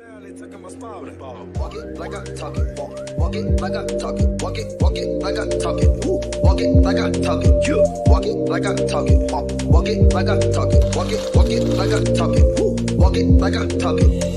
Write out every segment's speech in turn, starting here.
Walk it like I talk it. Walk it like I talk it. Walk it like I talk it. Walk it like I talk it. Walk it like I talk it. Walk it like I talk it. Walk it like I talk it. Walk it like I talk it.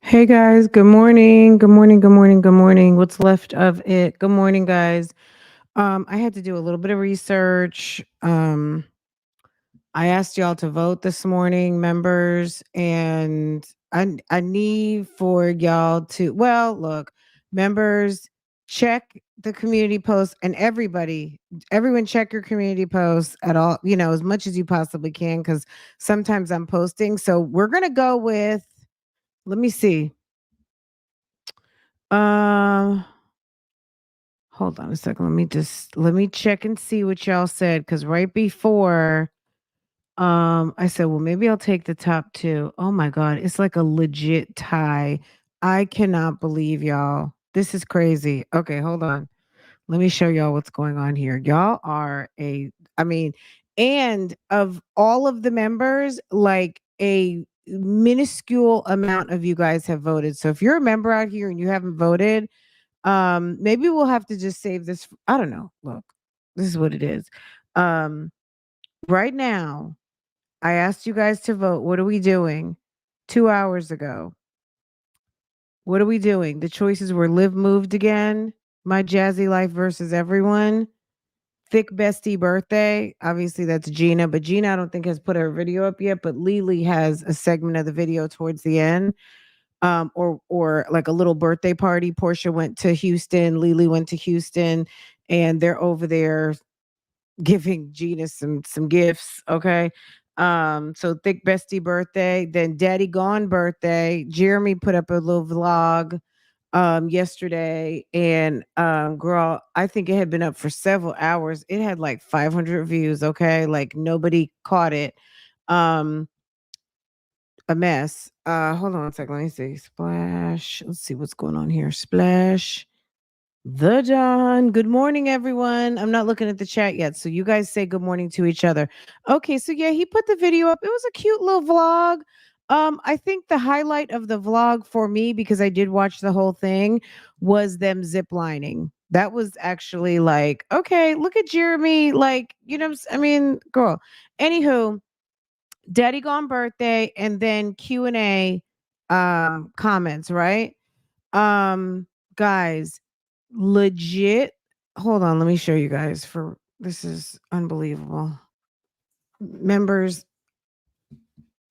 Hey guys, good morning. Good morning. Good morning. Good morning. What's left of it? Good morning, guys. I had to do a little bit of research. I asked y'all to vote this morning, members, and I need for y'all to look, members, check the community post and everyone check your community posts at all, as much as you possibly can, because sometimes I'm posting. So we're gonna go with let me see. Um, Hold on a second. Let me check and see what y'all said because right before, I said, well, maybe I'll take the top two. Oh my god, it's like a legit tie. I cannot believe y'all. This is crazy. Okay, hold on. Let me show y'all what's going on here. Y'all are I mean, and of all of the members, like a minuscule amount of you guys have voted. So if you're a member out here and you haven't voted, maybe we'll have to just save this. I don't know. Look, this is what it is. Um, right now, I asked you guys to vote. What are we doing? 2 hours ago. What are we doing? The choices were Liv moved again, My Jazzy Life versus Everyone, Thick Bestie Birthday. Obviously, that's Gina, but Gina, I don't think has put her video up yet. But Lily has a segment of the video towards the end. Or like a little birthday party. Portia went to Houston, Lily went to Houston, and they're over there giving Gina some gifts. Okay. So Thick Bestie birthday, then Daddy Gone birthday. Jeremy put up a little vlog yesterday, and girl, I think it had been up for several hours. It had like 500 views. Okay, like nobody caught it. um a mess. Hold on a second. Let me see. Splash. Let's see what's going on here. Splash. The Dawn. Good morning, everyone. I'm not looking at the chat yet, so you guys say good morning to each other. Okay, so yeah, he put the video up. It was a cute little vlog. I think the highlight of the vlog for me, because I did watch the whole thing, was them zip lining. That was actually like, okay, look at Jeremy. Like, I mean, girl. Anywho, Daddy Gone birthday and then Q&A comments, right? Guys, legit. Hold on, let me show you guys for this is unbelievable. Members,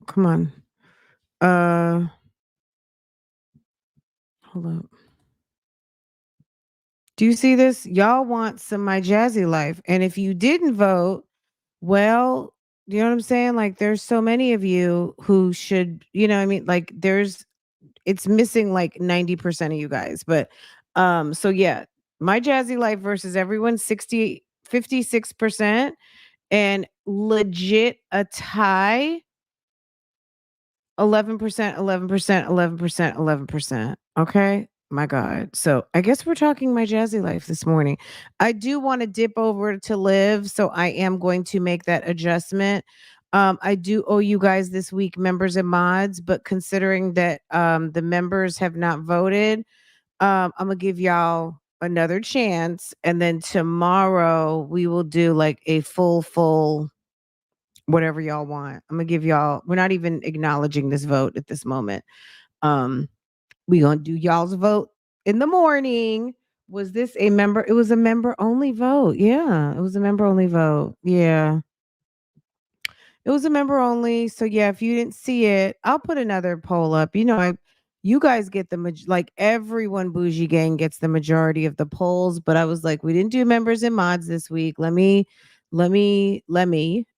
come on. Hold up. Do you see this? Y'all want some My Jazzy Life. And if you didn't vote, well, you know what I'm saying? Like there's so many of you who should, what I mean? Like it's missing like 90% of you guys. But so yeah, My Jazzy Life versus everyone 56%, and legit a tie 11%, 11%, 11%, 11%. Okay. My God. So I guess we're talking My Jazzy Life this morning. I do want to dip over to Liv, so I am going to make that adjustment. I do owe you guys this week, members and mods, but considering that the members have not voted, I'm gonna give y'all another chance, and then tomorrow we will do like a full whatever y'all want. I'm gonna give y'all. We're not even acknowledging this vote at this moment. Um, we gonna do y'all's vote in the morning. Was this a member? It was a member only vote. Yeah, it was a member only vote. Yeah. It was a member only. So yeah, if you didn't see it, I'll put another poll up. You guys get like everyone bougie gang gets the majority of the polls, but I was like, we didn't do members and mods this week. Let me.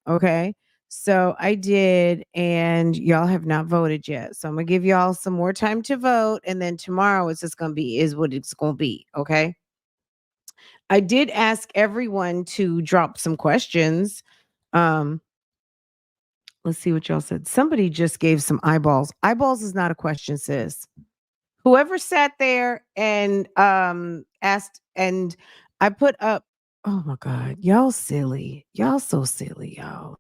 Okay. So I did, and y'all have not voted yet. So I'm gonna give y'all some more time to vote, and then tomorrow it's just gonna be is what it's gonna be. Okay. I did ask everyone to drop some questions. Um, let's see what y'all said. Somebody just gave some eyeballs. Eyeballs is not a question, sis. Whoever sat there and asked, and I put up, oh my God, y'all silly. Y'all so silly, y'all.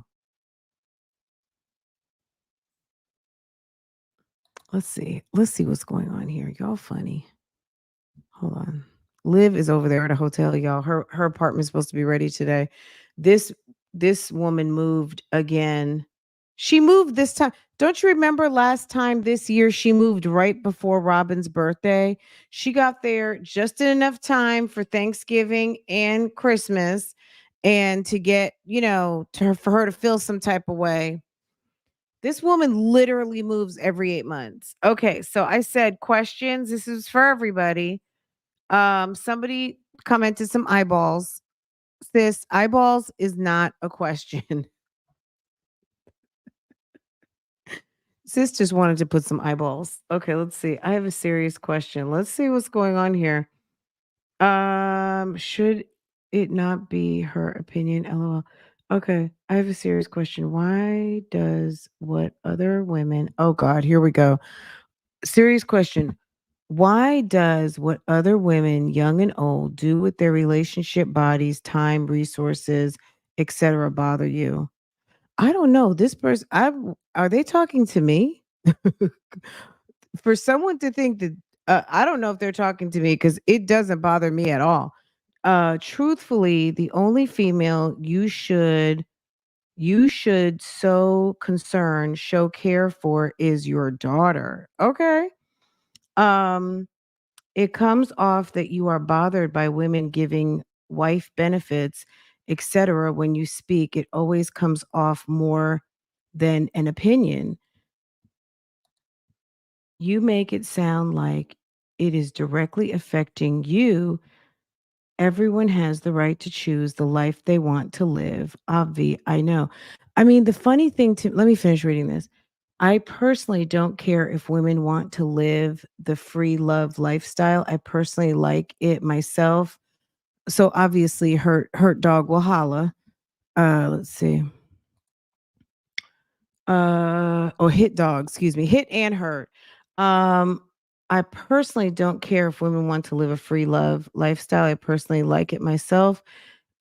Let's see. Let's see what's going on here. Y'all funny. Hold on. Liv is over there at a hotel, y'all. Her apartment's supposed to be ready today. This this woman moved again. She moved this time. Don't you remember last time this year she moved right before Robin's birthday? She got there just in enough time for Thanksgiving and Christmas and to get, for her to feel some type of way. This woman literally moves every 8 months. Okay, so I said questions. This is for everybody. Somebody commented some eyeballs. Sis, eyeballs is not a question. Sis just wanted to put some eyeballs. Okay, let's see. I have a serious question. Let's see what's going on here. Should it not be her opinion? LOL. Okay, I have a serious question. Why does what other women? Oh God, here we go. Serious question. Why does what other women, young and old, do with their relationship bodies, time, resources, etc., bother you? I don't know. This person, are they talking to me? For someone to think that, I don't know if they're talking to me because it doesn't bother me at all. Truthfully, the only female you should so concern, show care for is your daughter. Okay. Um, it comes off that you are bothered by women giving wife benefits, etc. When you speak, it always comes off more than an opinion. You make it sound like it is directly affecting you. Everyone has the right to choose the life they want to live. Obvi, I know. I mean, the funny thing to let me finish reading this. I personally don't care if women want to live the free love lifestyle. I personally like it myself. So obviously hurt dog will holla. Let's see. Or hit dog, excuse me. Hit and hurt. Um I personally don't care if women want to live a free love lifestyle. I personally like it myself.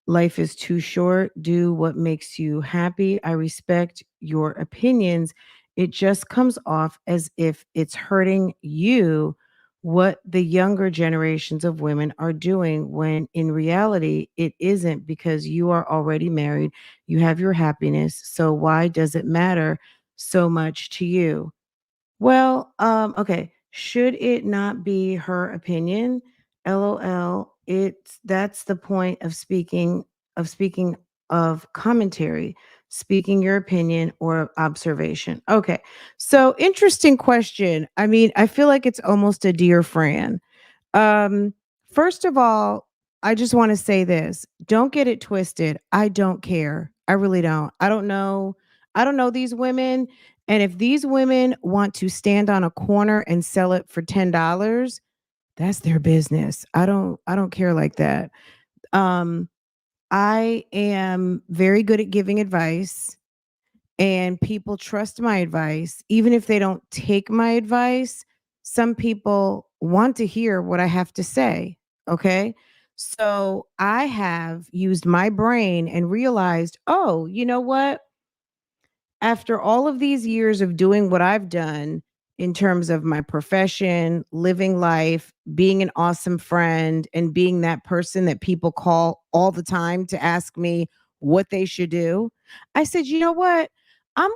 Life is too short. Do what makes you happy. I respect your opinions. It just comes off as if it's hurting you what the younger generations of women are doing when in reality it isn't because you are already married. You have your happiness. So why does it matter so much to you? Well, okay. Should it not be her opinion? LOL. That's the point of speaking of commentary, speaking your opinion or observation. Okay. So interesting question. I mean, I feel like it's almost a dear Fran. Um, First of all, I just want to say this. Don't get it twisted. I don't care. I really don't. I don't know. I don't know these women. And if these women want to stand on a corner and sell it for $10, that's their business. I don't care like that. Um, I am very good at giving advice and people trust my advice. Even if they don't take my advice, some people want to hear what I have to say. Okay. So I have used my brain and realized, oh, you know what? After all of these years of doing what I've done in terms of my profession, living life, being an awesome friend, and being that person that people call all the time to ask me what they should do, I said, you know what? I'm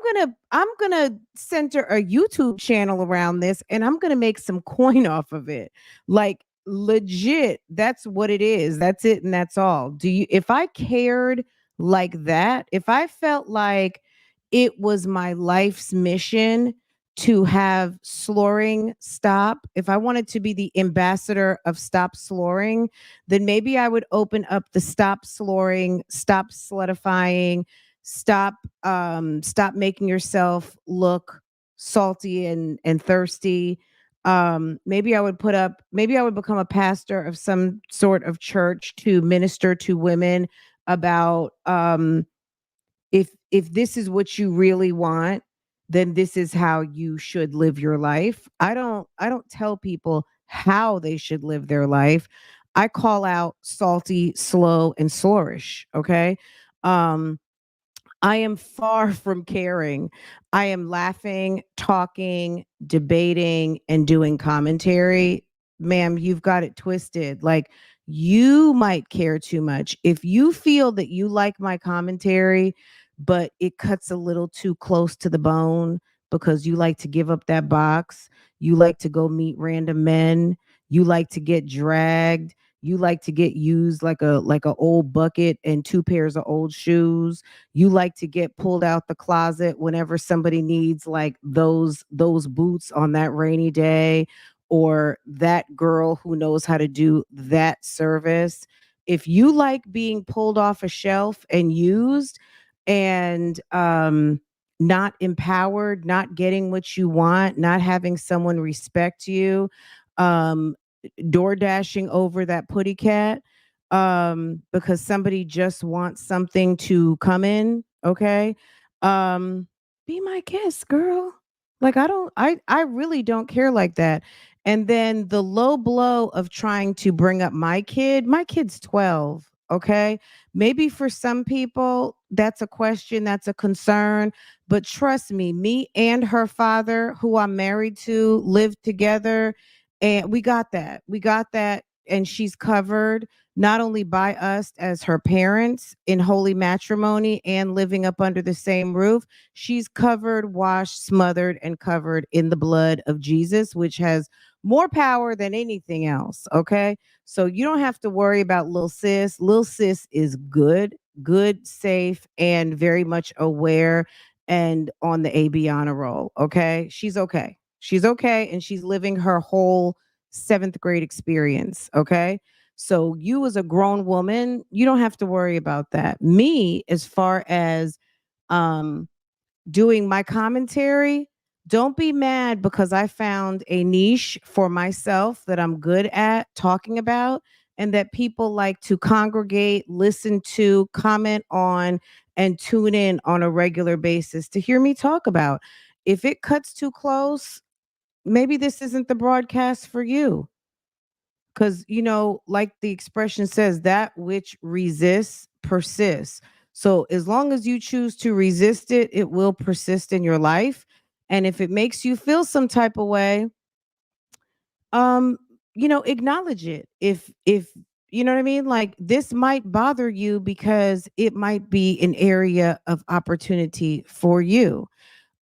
gonna center a YouTube channel around this and I'm gonna make some coin off of it. Like legit, that's what it is. That's it and that's all. If I cared like that, if I felt like it was my life's mission to have slurring stop, if I wanted to be the ambassador of stop slurring, then maybe I would open up the stop slurring, stop solidifying, stop making yourself look salty and thirsty. Maybe I would become a pastor of some sort of church to minister to women about if this is what you really want, then this is how you should live your life. I don't tell people how they should live their life. I call out salty, slow, and slurish. Okay. Um, I am far from caring. I am laughing, talking, debating, and doing commentary. Ma'am, you've got it twisted. Like, you might care too much. If you feel that you like my commentary, but it cuts a little too close to the bone because you like to give up that box, you like to go meet random men, you like to get dragged, you like to get used like a old bucket and two pairs of old shoes, you like to get pulled out the closet whenever somebody needs like those boots on that rainy day, or that girl who knows how to do that service. If you like being pulled off a shelf and used and not empowered, not getting what you want, not having someone respect you, um door dashing over that putty cat because somebody just wants something to come in, okay? Um be my guest, girl. Like, I really don't care like that. And then the low blow of trying to bring up my kid's 12, okay? Maybe for some people that's a question, that's a concern, but trust me, me and her father, who I'm married to, live together, and we got that. We got that. And she's covered not only by us as her parents in holy matrimony and living up under the same roof, she's covered, washed, smothered, and covered in the blood of Jesus, which has more power than anything else. Okay. So you don't have to worry about Lil Sis. Lil Sis is good, good, safe, and very much aware and on the AB honor roll. Okay. She's okay. She's okay. And she's living her whole seventh grade experience. Okay. So you as a grown woman, you don't have to worry about that. Me, as far as um doing my commentary, don't be mad because I found a niche for myself that I'm good at talking about and that people like to congregate, listen to, comment on, and tune in on a regular basis to hear me talk about. If it cuts too close, maybe this isn't the broadcast for you. Because, like the expression says, that which resists persists. So as long as you choose to resist it, it will persist in your life. And if it makes you feel some type of way, um, acknowledge it. If you know what I mean? Like, this might bother you because it might be an area of opportunity for you.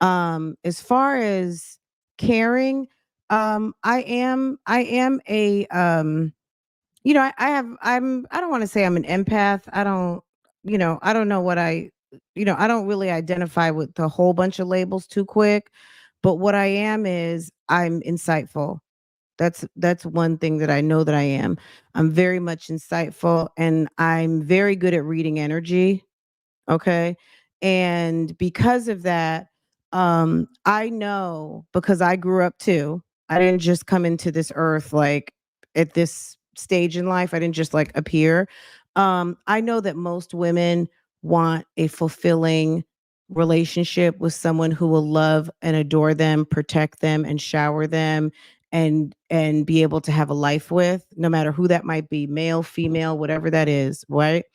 As far as caring, I am a I don't want to say I'm an empath. I don't know what I don't really identify with a whole bunch of labels too quick, but what I am is I'm insightful. That's one thing that I know that I am. I'm very much insightful and I'm very good at reading energy. Okay. And because of that, I know because I grew up too. I didn't just come into this earth like at this stage in life. I didn't just like appear. I know that most women want a fulfilling relationship with someone who will love and adore them, protect them, and shower them and be able to have a life with, no matter who that might be, male, female, whatever that is, right?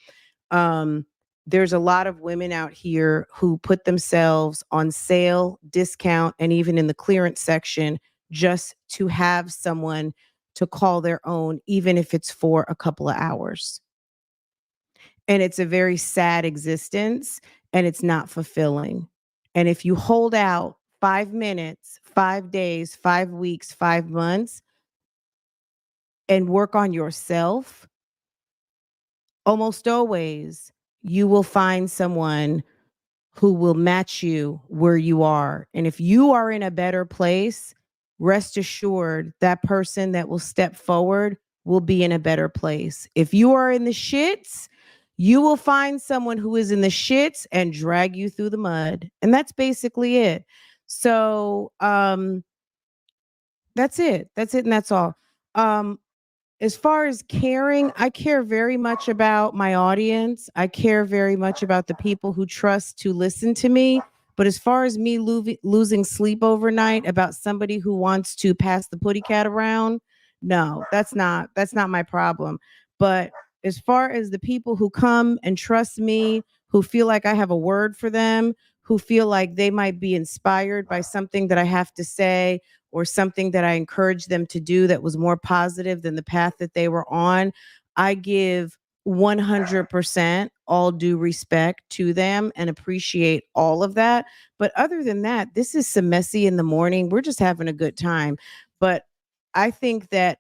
um there's a lot of women out here who put themselves on sale, discount, and even in the clearance section just to have someone to call their own, even if it's for a couple of hours. And it's a very sad existence and it's not fulfilling. And if you hold out 5 minutes, 5 days, 5 weeks, 5 months, and work on yourself, almost always you will find someone who will match you where you are. And if you are in a better place, rest assured that person that will step forward will be in a better place. If you are in the shits, you will find someone who is in the shits and drag you through the mud. And that's basically it. So, that's it. That's it and that's all. Um as far as caring, I care very much about my audience. I care very much about the people who trust to listen to me. But as far as me losing sleep overnight about somebody who wants to pass the putty cat around, no, that's not my problem. But as far as the people who come and trust me, who feel like I have a word for them, who feel like they might be inspired by something that I have to say, or something that I encouraged them to do that was more positive than the path that they were on, I give 100% all due respect to them and appreciate all of that. But other than that, this is some messy in the morning. We're just having a good time. But I think that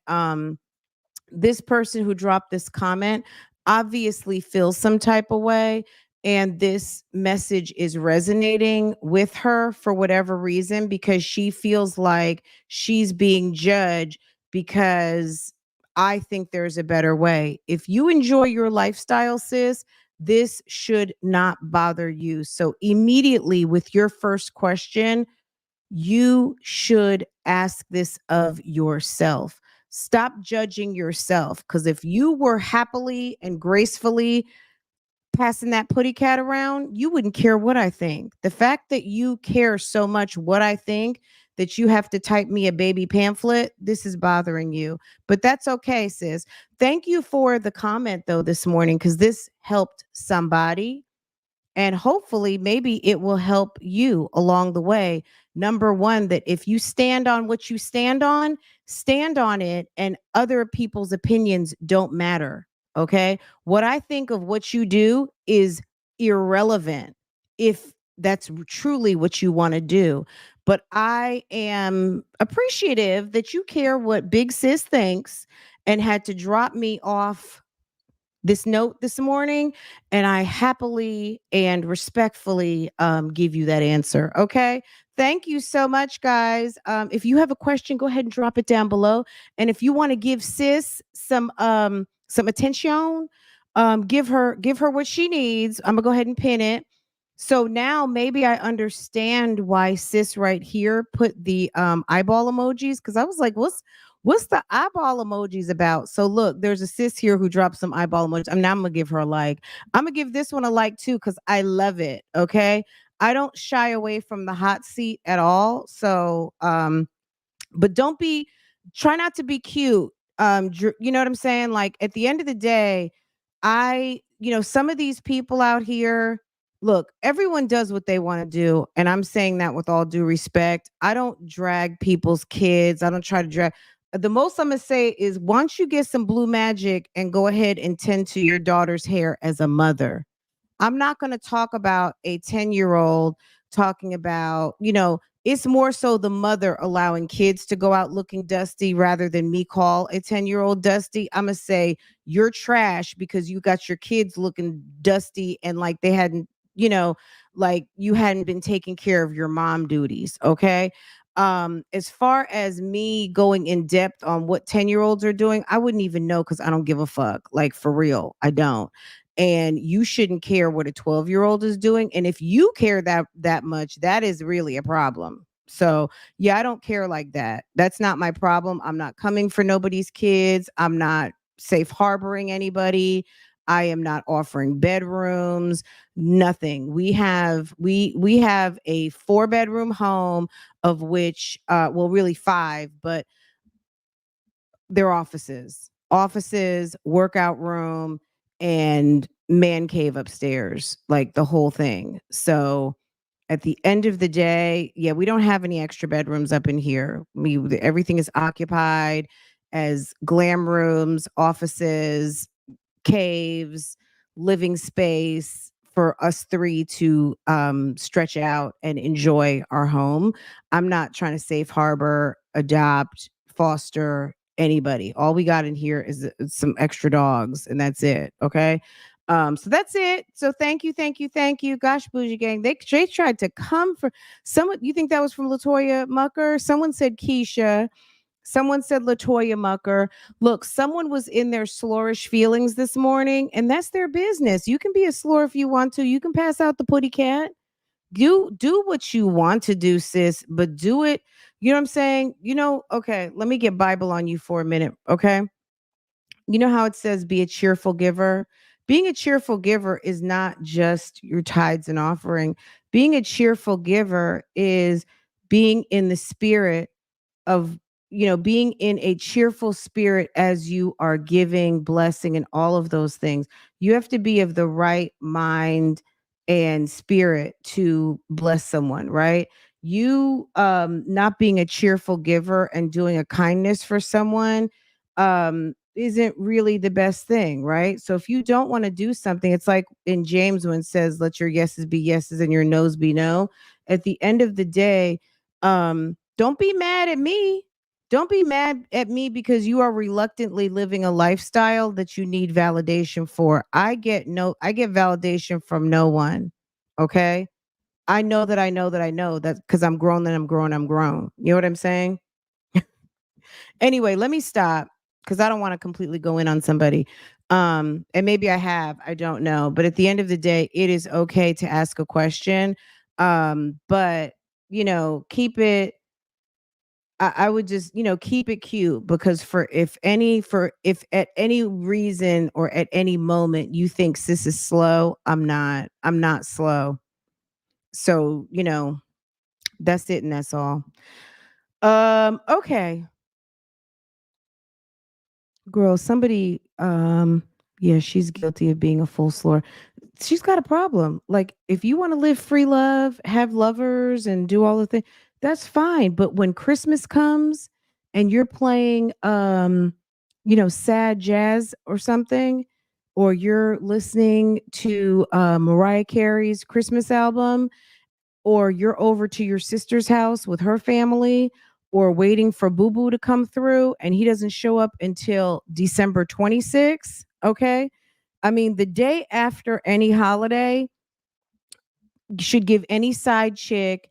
this person who dropped this comment obviously feels some type of way, and this message is resonating with her for whatever reason, because she feels like she's being judged because I think there's a better way. If you enjoy your lifestyle, sis, this should not bother you. So immediately with your first question, you should ask this of yourself. Stop judging yourself, because if you were happily and gracefully passing that putty cat around, you wouldn't care what I think. The fact that you care so much what I think that you have to type me a baby pamphlet, this is bothering you. But that's okay, sis. Thank you for the comment though this morning, because this helped somebody. And hopefully, maybe it will help you along the way. Number one, that if you stand on what you stand on it, and other people's opinions don't matter. Okay. What I think of what you do is irrelevant if that's truly what you want to do. But I am appreciative that you care what Big Sis thinks and had to drop me off this note this morning, and I happily and respectfully give you that answer. Okay. Thank you so much, guys. If you have a question, go ahead and drop it down below. And if you want to give sis some attention, give her what she needs. I'm gonna go ahead and pin it. So now maybe I understand why sis right here put the eyeball emojis, because I was like, what's the eyeball emojis about? So look, there's a sis here who dropped some eyeball emojis. I'm gonna give her a like. I'm gonna give this one a like too, because I love it. Okay. I don't shy away from the hot seat at all. So but don't be, try not to be cute. You know what I'm saying? Like at the end of the day, some of these people out here, look, everyone does what they want to do. And I'm saying that with all due respect. I don't drag people's kids. I don't try to drag. The most I'm going to say is, once you get some blue magic and go ahead and tend to your daughter's hair as a mother. I'm not going to talk about a 10-year-old talking about, it's more so the mother allowing kids to go out looking dusty rather than me call a 10-year-old dusty. I'm going to say you're trash because you got your kids looking dusty and like they hadn't, like you hadn't been taking care of your mom duties. Okay. As far as me going in depth on what 10-year-olds are doing, I wouldn't even know, because I don't give a fuck. Like for real, I don't. And you shouldn't care what a 12-year-old is doing. And if you care that much, that is really a problem. So yeah, I don't care like that. That's not my problem. I'm not coming for nobody's kids. I'm not safe harboring anybody. I am not offering bedrooms, nothing. We have a 4-bedroom home, of which well, really 5, but they're offices, workout room, and man cave upstairs, like the whole thing. So at the end of the day, yeah, we don't have any extra bedrooms up in here. Everything is occupied as glam rooms, offices, caves, living space for us three to stretch out and enjoy our home. I'm not trying to safe harbor, adopt, foster anybody. All we got in here is some extra dogs, and that's it. Okay. So that's it. So thank you, thank you, thank you. Gosh, bougie gang. They tried to come for someone. You think that was from Latoya Mucker? Someone said Keisha. Someone said Latoya Mucker. Look, someone was in their slorish feelings this morning, and that's their business. You can be a slur if you want to. You can pass out the putty cat. Do what you want to do, sis, but do it. You know what I'm saying? Okay, let me get Bible on you for a minute, okay? You know how it says be a cheerful giver? Being a cheerful giver is not just your tithes and offering. Being a cheerful giver is being in the spirit of being in a cheerful spirit as you are giving, blessing, and all of those things. You have to be of the right mind and spirit to bless someone, right? You not being a cheerful giver and doing a kindness for someone isn't really the best thing, right? So if you don't want to do something, it's like in James when it says let your yeses be yeses and your no's be no. At the end of the day, don't be mad at me. Don't be mad at me because you are reluctantly living a lifestyle that you need validation for. I get validation from no one. Okay? I know that I know that I know that because I'm grown and I'm grown, I'm grown. You know what I'm saying? Anyway, let me stop because I don't want to completely go in on somebody. And maybe I have, I don't know. But at the end of the day, it is okay to ask a question. But keep it I would just, keep it cute because if at any reason or at any moment you think sis is slow, I'm not. I'm not slow. So, that's it and that's all. Okay. Girl, somebody yeah, she's guilty of being a full slur. She's got a problem. Like, if you want to live free love, have lovers, and do all the things, that's fine. But when Christmas comes and you're playing, sad jazz or something, or you're listening to Mariah Carey's Christmas album, or you're over to your sister's house with her family, or waiting for Boo Boo to come through, and he doesn't show up until December 26th. Okay. I mean, the day after any holiday should give any side chick,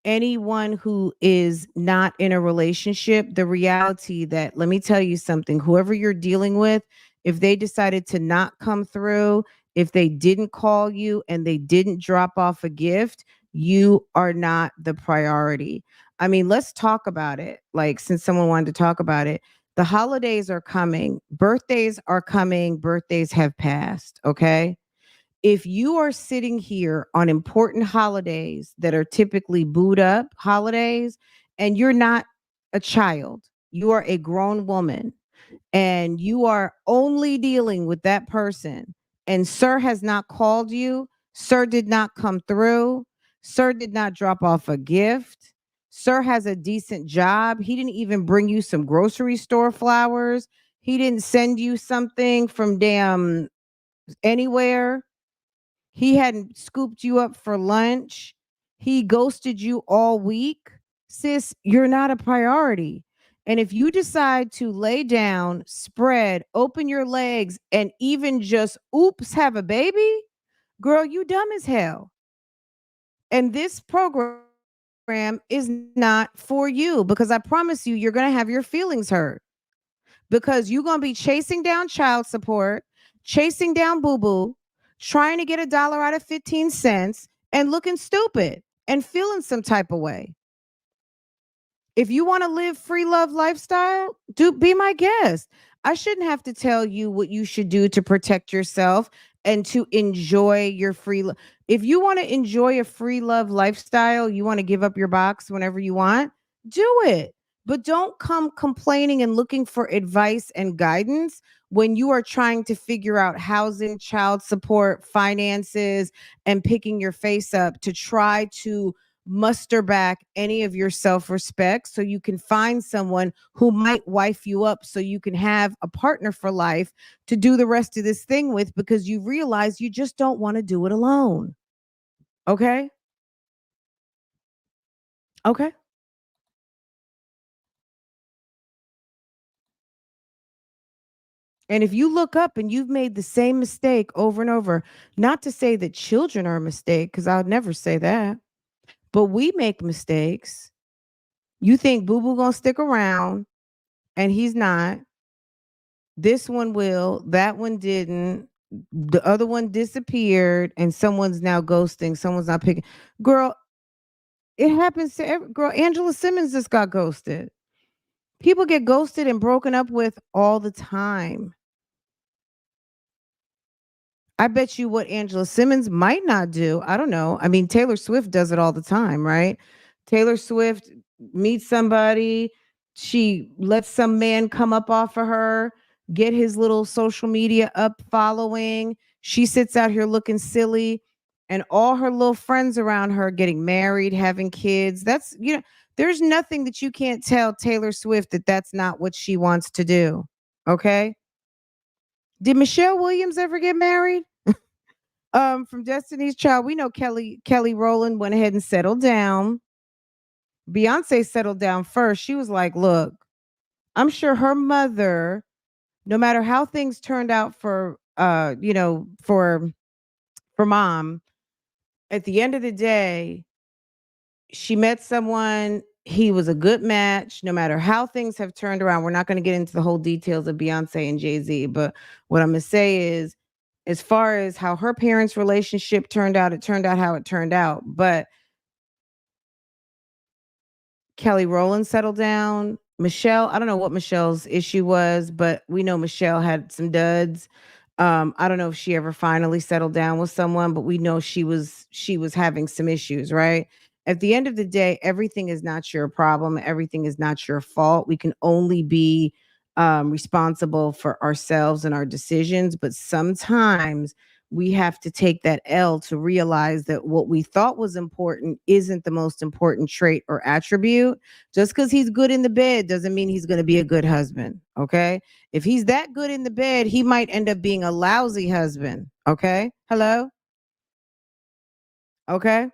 anyone who is not in a relationship, the reality that, let me tell you something, whoever you're dealing with, if they decided to not come through, if they didn't call you and they didn't drop off a gift, you are not the priority. I mean, let's talk about it. Like, since someone wanted to talk about it, the holidays are coming, birthdays are coming, birthdays have passed. Okay, if you are sitting here on important holidays that are typically booed up holidays and you're not a child, you are a grown woman and you are only dealing with that person, and sir has not called you, sir did not come through, sir did not drop off a gift, sir has a decent job, he didn't even bring you some grocery store flowers, he didn't send you something from damn anywhere, he hadn't scooped you up for lunch. He ghosted you all week. Sis, you're not a priority. And if you decide to lay down, spread, open your legs, and even just oops, have a baby, girl, you dumb as hell. And this program is not for you because I promise you, you're going to have your feelings hurt because you're going to be chasing down child support, chasing down boo boo, trying to get a dollar out of 15 cents and looking stupid and feeling some type of way. If you want to live free love lifestyle, do be my guest. I shouldn't have to tell you what you should do to protect yourself and to enjoy your if you want to enjoy a free love lifestyle, you want to give up your box whenever you want, do it. But don't come complaining and looking for advice and guidance when you are trying to figure out housing, child support, finances, and picking your face up to try to muster back any of your self-respect so you can find someone who might wife you up so you can have a partner for life to do the rest of this thing with because you realize you just don't want to do it alone. Okay? Okay. And if you look up and you've made the same mistake over and over, not to say that children are a mistake, because I would never say that, but we make mistakes. You think Boo Boo gonna stick around, and he's not. This one will, that one didn't. The other one disappeared, and someone's now ghosting. Someone's not picking. Girl, it happens to every girl. Angela Simmons just got ghosted. People get ghosted and broken up with all the time. I bet you what Angela Simmons might not do. I don't know. I mean, Taylor Swift does it all the time, right? Taylor Swift meets somebody, she lets some man come up off of her, get his little social media up following. She sits out here looking silly, and all her little friends around her getting married, having kids. That's, there's nothing that you can't tell Taylor Swift that that's not what she wants to do. Okay? Did Michelle Williams ever get married? From Destiny's Child, we know Kelly Rowland went ahead and settled down. Beyonce settled down first. She was like, "Look, I'm sure her mother, no matter how things turned out for for mom, at the end of the day, she met someone, he was a good match. No matter how things have turned around, we're not going to get into the whole details of Beyonce and Jay-Z, but what I'm going to say is, as far as how her parents' relationship turned out, it turned out how it turned out. But Kelly Rowland settled down. Michelle, I don't know what Michelle's issue was, but we know Michelle had some duds. I don't know if she ever finally settled down with someone, but we know she was having some issues, right? At the end of the day, everything is not your problem. Everything is not your fault. We can only be responsible for ourselves and our decisions, but sometimes we have to take that L to realize that what we thought was important isn't the most important trait or attribute. Just because he's good in the bed doesn't mean he's going to be a good husband. Okay. If he's that good in the bed, he might end up being a lousy husband. Okay. Hello. Okay.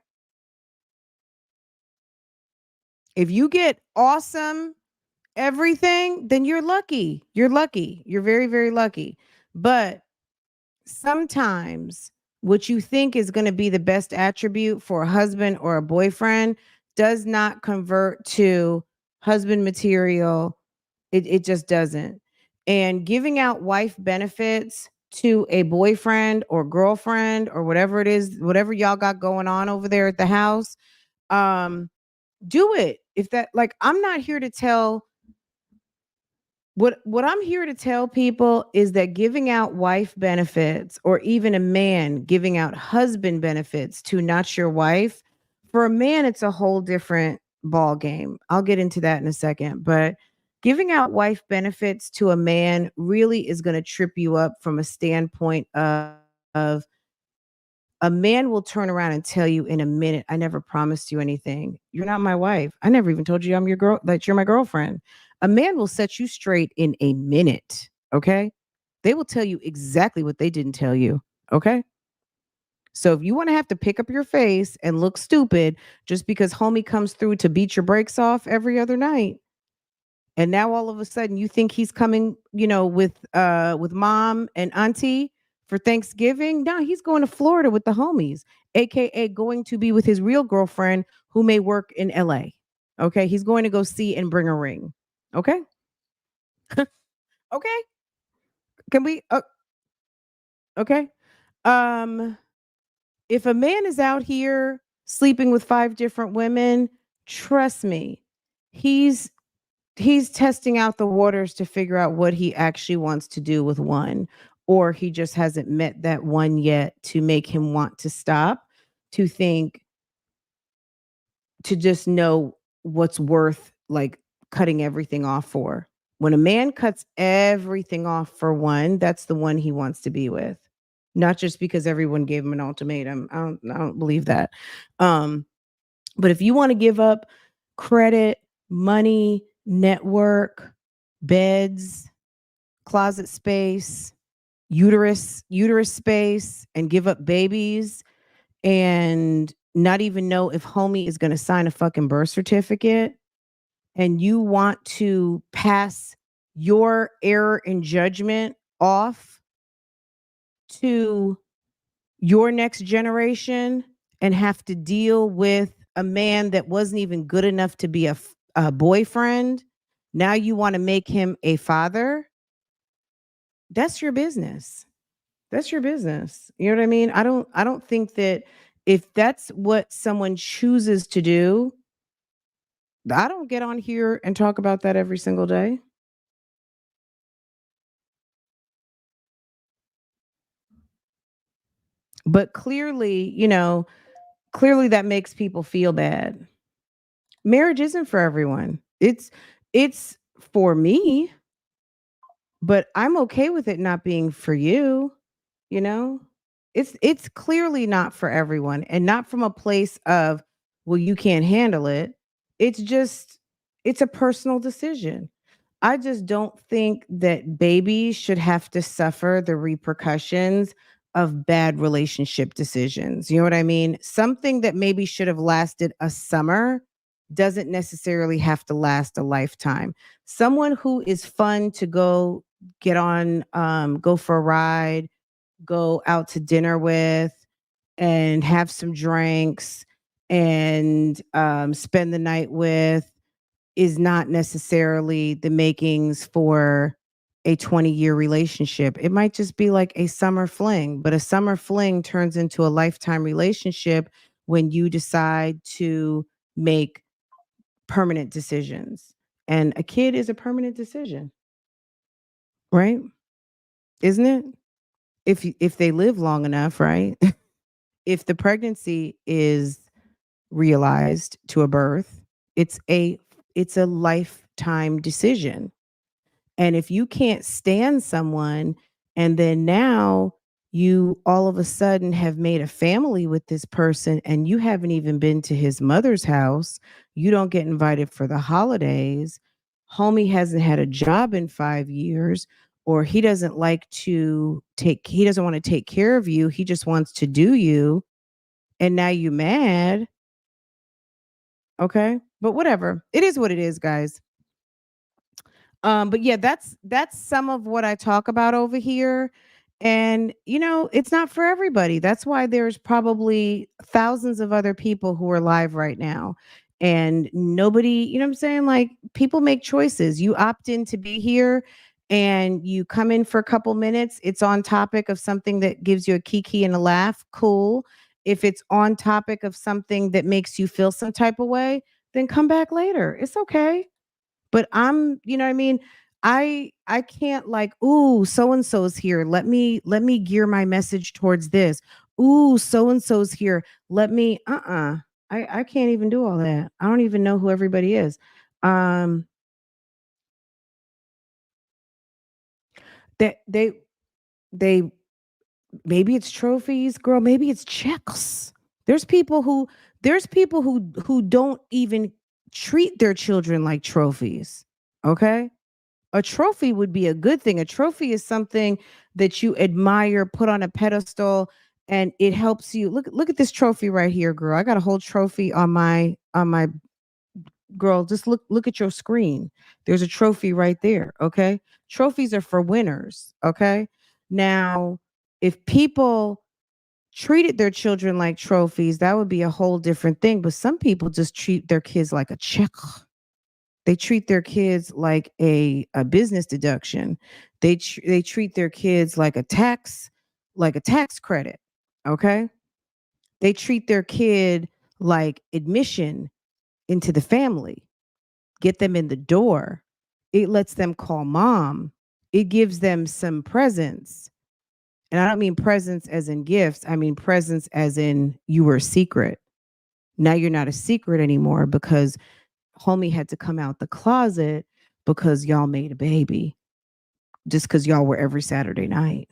If you get awesome everything, then you're lucky. You're lucky. You're very, very lucky. But sometimes what you think is going to be the best attribute for a husband or a boyfriend does not convert to husband material. It just doesn't. And giving out wife benefits to a boyfriend or girlfriend or whatever it is, whatever y'all got going on over there at the house, um, do it. If that, like, I'm not here to tell what I'm here to tell people is that giving out wife benefits, or even a man giving out husband benefits to not your wife, for a man it's a whole different ball game. I'll get into that in a second, but giving out wife benefits to a man really is going to trip you up from a standpoint of a man will turn around and tell you in a minute, I never promised you anything. You're not my wife. I never even told you I'm your girl, that you're my girlfriend. A man will set you straight in a minute. Okay. They will tell you exactly what they didn't tell you. Okay. So if you want to have to pick up your face and look stupid just because homie comes through to beat your brakes off every other night, and now all of a sudden you think he's coming, with mom and auntie for Thanksgiving. No, he's going to Florida with the homies, aka going to be with his real girlfriend who may work in LA. Okay, he's going to go see and bring a ring. Okay, okay. Can we? Okay. Um, if a man is out here sleeping with 5 different women, trust me, he's he's testing out the waters to figure out what he actually wants to do with one, or he just hasn't met that one yet to make him want to stop, to think, to just know what's worth, like, cutting everything off for. When a man cuts everything off for one, that's the one he wants to be with, not just because everyone gave him an ultimatum. I don't believe that. um but if you want to give up credit, money, network, beds, closet space, uterus space, and give up babies, and not even know if homie is going to sign a fucking birth certificate, and you want to pass your error in judgment off to your next generation and have to deal with a man that wasn't even good enough to be a boyfriend. Now you want to make him a father. That's your business. That's your business. You know what I mean? I don't think that if that's what someone chooses to do, I don't get on here and talk about that every single day. But clearly, clearly that makes people feel bad. Marriage isn't for everyone. It's for me, but I'm okay with it not being for you, you know? It's clearly not for everyone and not from a place of, well, you can't handle it. It's just it's a personal decision. I just don't think that babies should have to suffer the repercussions of bad relationship decisions. You know what I mean? Something that maybe should have lasted a summer doesn't necessarily have to last a lifetime. Someone who is fun to go get on, go for a ride, go out to dinner with, and have some drinks and spend the night with is not necessarily the makings for a 20-year relationship. It might just be like a summer fling, but a summer fling turns into a lifetime relationship when you decide to make permanent decisions. And a kid is a permanent decision, right? Isn't it? If they live long enough, right? If the pregnancy is realized to a birth, it's a it's a lifetime decision. And if you can't stand someone and then now you all of a sudden have made a family with this person and you haven't even been to his mother's house, you don't get invited for the holidays, homie hasn't had a job in 5 years, or he doesn't want to take care of you, he just wants to do you, and now you mad, okay? But whatever. It is what it is, guys. But yeah, that's some of what I talk about over here. And it's not for everybody. That's why there's probably thousands of other people who are live right now. And nobody, you know what I'm saying? Like people make choices. You opt in to be here and you come in for a couple minutes. It's on topic of something that gives you a kiki and a laugh. Cool. If it's on topic of something that makes you feel some type of way, then come back later. It's okay. But you know what I mean? I can't like, ooh, so and so's here. Let me gear my message towards this. Ooh, so and so's here. Let me I can't even do all that. I don't even know who everybody is. Um they maybe it's trophies, girl, maybe it's checks. There's people who there's people who don't even treat their children like trophies. Okay? A trophy would be a good thing. A trophy is something that you admire, put on a pedestal, and it helps you. Look at this trophy right here, girl. I got a whole trophy on my girl. Just look at your screen. There's a trophy right there. Okay. Trophies are for winners. Okay. Now, if people treated their children like trophies, that would be a whole different thing. But some people just treat their kids like a check. They treat their kids like a business deduction. They treat their kids like a tax credit. Okay? They treat their kid like admission into the family. Get them in the door. It lets them call mom. It gives them some presents. And I don't mean presents as in gifts. I mean presents as in you were a secret. Now you're not a secret anymore because homie had to come out the closet because y'all made a baby just because y'all were every Saturday night.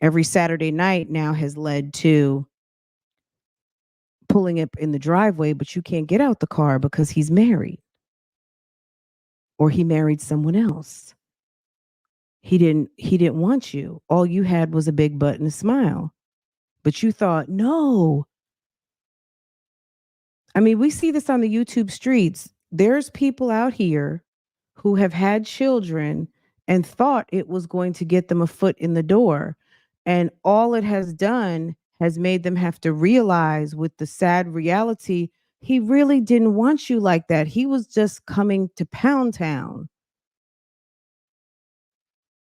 Every Saturday night now has led to pulling up in the driveway, but you can't get out the car because he's married or he married someone else. He didn't want you. All you had was a big butt and a smile. But you thought, no. I mean, we see this on the YouTube streets. There's people out here who have had children and thought it was going to get them a foot in the door. And all it has done has made them have to realize with the sad reality, he really didn't want you like that. He was just coming to Pound Town.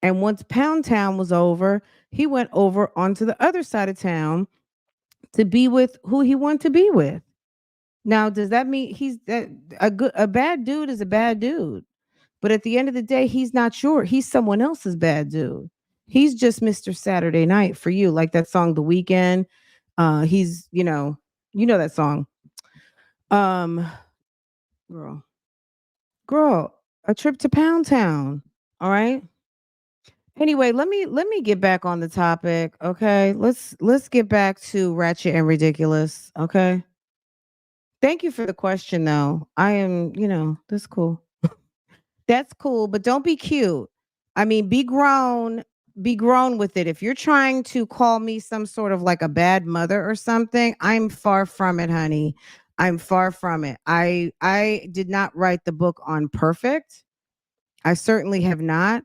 And once Pound Town was over, he went over onto the other side of town to be with who he wanted to be with. Now, does that mean he's that a bad dude is a bad dude? But at the end of the day, he's not sure. He's someone else's bad dude. He's just Mr. Saturday Night for you, like that song The Weekend. He's, you know that song. Um, girl, girl, a trip to Pound Town. All right. Anyway, let me get back on the topic. Okay. Let's get back to Ratchet and Ridiculous. Okay. Thank you for the question though. I am, that's cool. That's cool, but don't be cute. I mean, be grown with it. If you're trying to call me some sort of like a bad mother or something, I'm far from it, honey. I'm far from it. I did not write the book on perfect. I certainly have not.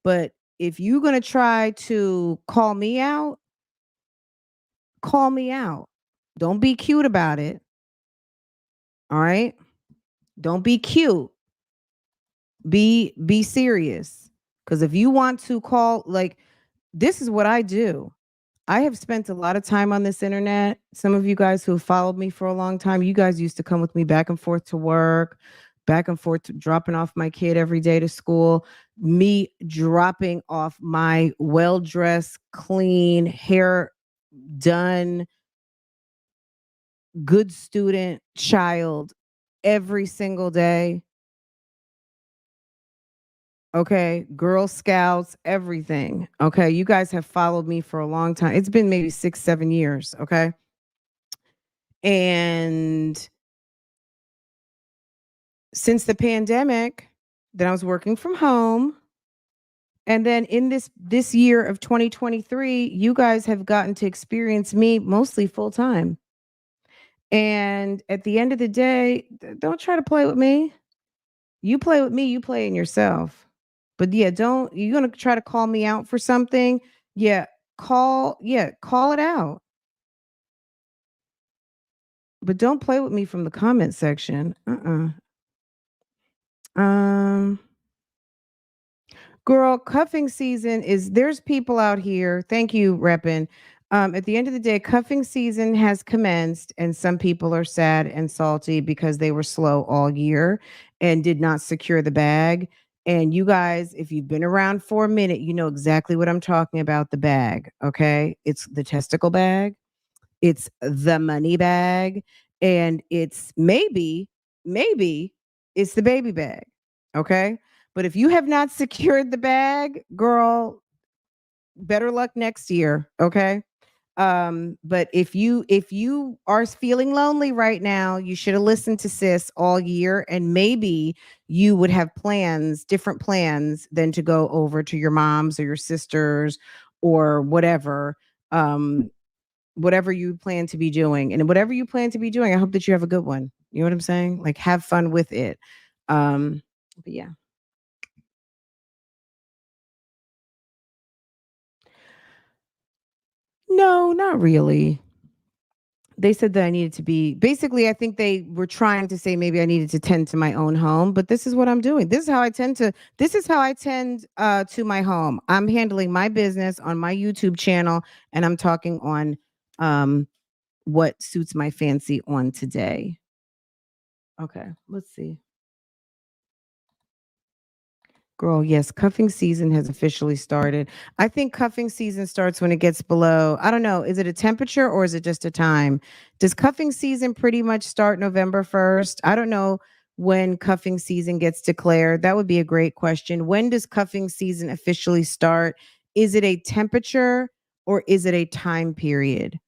But if you're going to try to call me out. Don't be cute about it. All right? Don't be cute. Be serious. Cuz if you want to call like this is what I do. I have spent a lot of time on this internet. Some of you guys who have followed me for a long time, you guys used to come with me back and forth to work, back and forth to dropping off my kid every day to school, me dropping off my well-dressed, clean, hair done, good student child every single day. Okay, Girl Scouts, everything. Okay, you guys have followed me for a long time. It's been maybe 6, 7 years. Okay, and since the pandemic, then I was working from home, and then in this year of 2023, you guys have gotten to experience me mostly full time. And at the end of the day, don't try to play with me. You play with me, you play in yourself. But yeah, don't you're gonna try to call me out for something. Yeah, call it out. But don't play with me from the comment section. Um, girl, cuffing season is there's people out here. Thank you, Reppin. At the end of the day, cuffing season has commenced, and some people are sad and salty because they were slow all year and did not secure the bag. And you guys, if you've been around for a minute, you know exactly what I'm talking about the bag. Okay. It's the testicle bag, it's the money bag, and it's maybe it's the baby bag. Okay. But if you have not secured the bag, girl, better luck next year. Okay. But if you are feeling lonely right now, you should have listened to sis all year, and maybe you would have plans, different plans than to go over to your mom's or your sisters or whatever. Whatever you plan to be doing. And whatever you plan to be doing, I hope that you have a good one. You know what I'm saying? Like have fun with it. But yeah. No, not really. They said that I needed to be basically, I think they were trying to say maybe I needed to tend to my own home, but this is what I'm doing. This is how I tend to my home. I'm handling my business on my YouTube channel, and I'm talking on um what suits my fancy on today. Okay, let's see. Girl, yes, cuffing season has officially started. I think cuffing season starts when it gets below, I don't know, is it a temperature or is it just a time? Does cuffing season pretty much start November 1st? I don't know when cuffing season gets declared. That would be a great question. When does cuffing season officially start? Is it a temperature or is it a time period?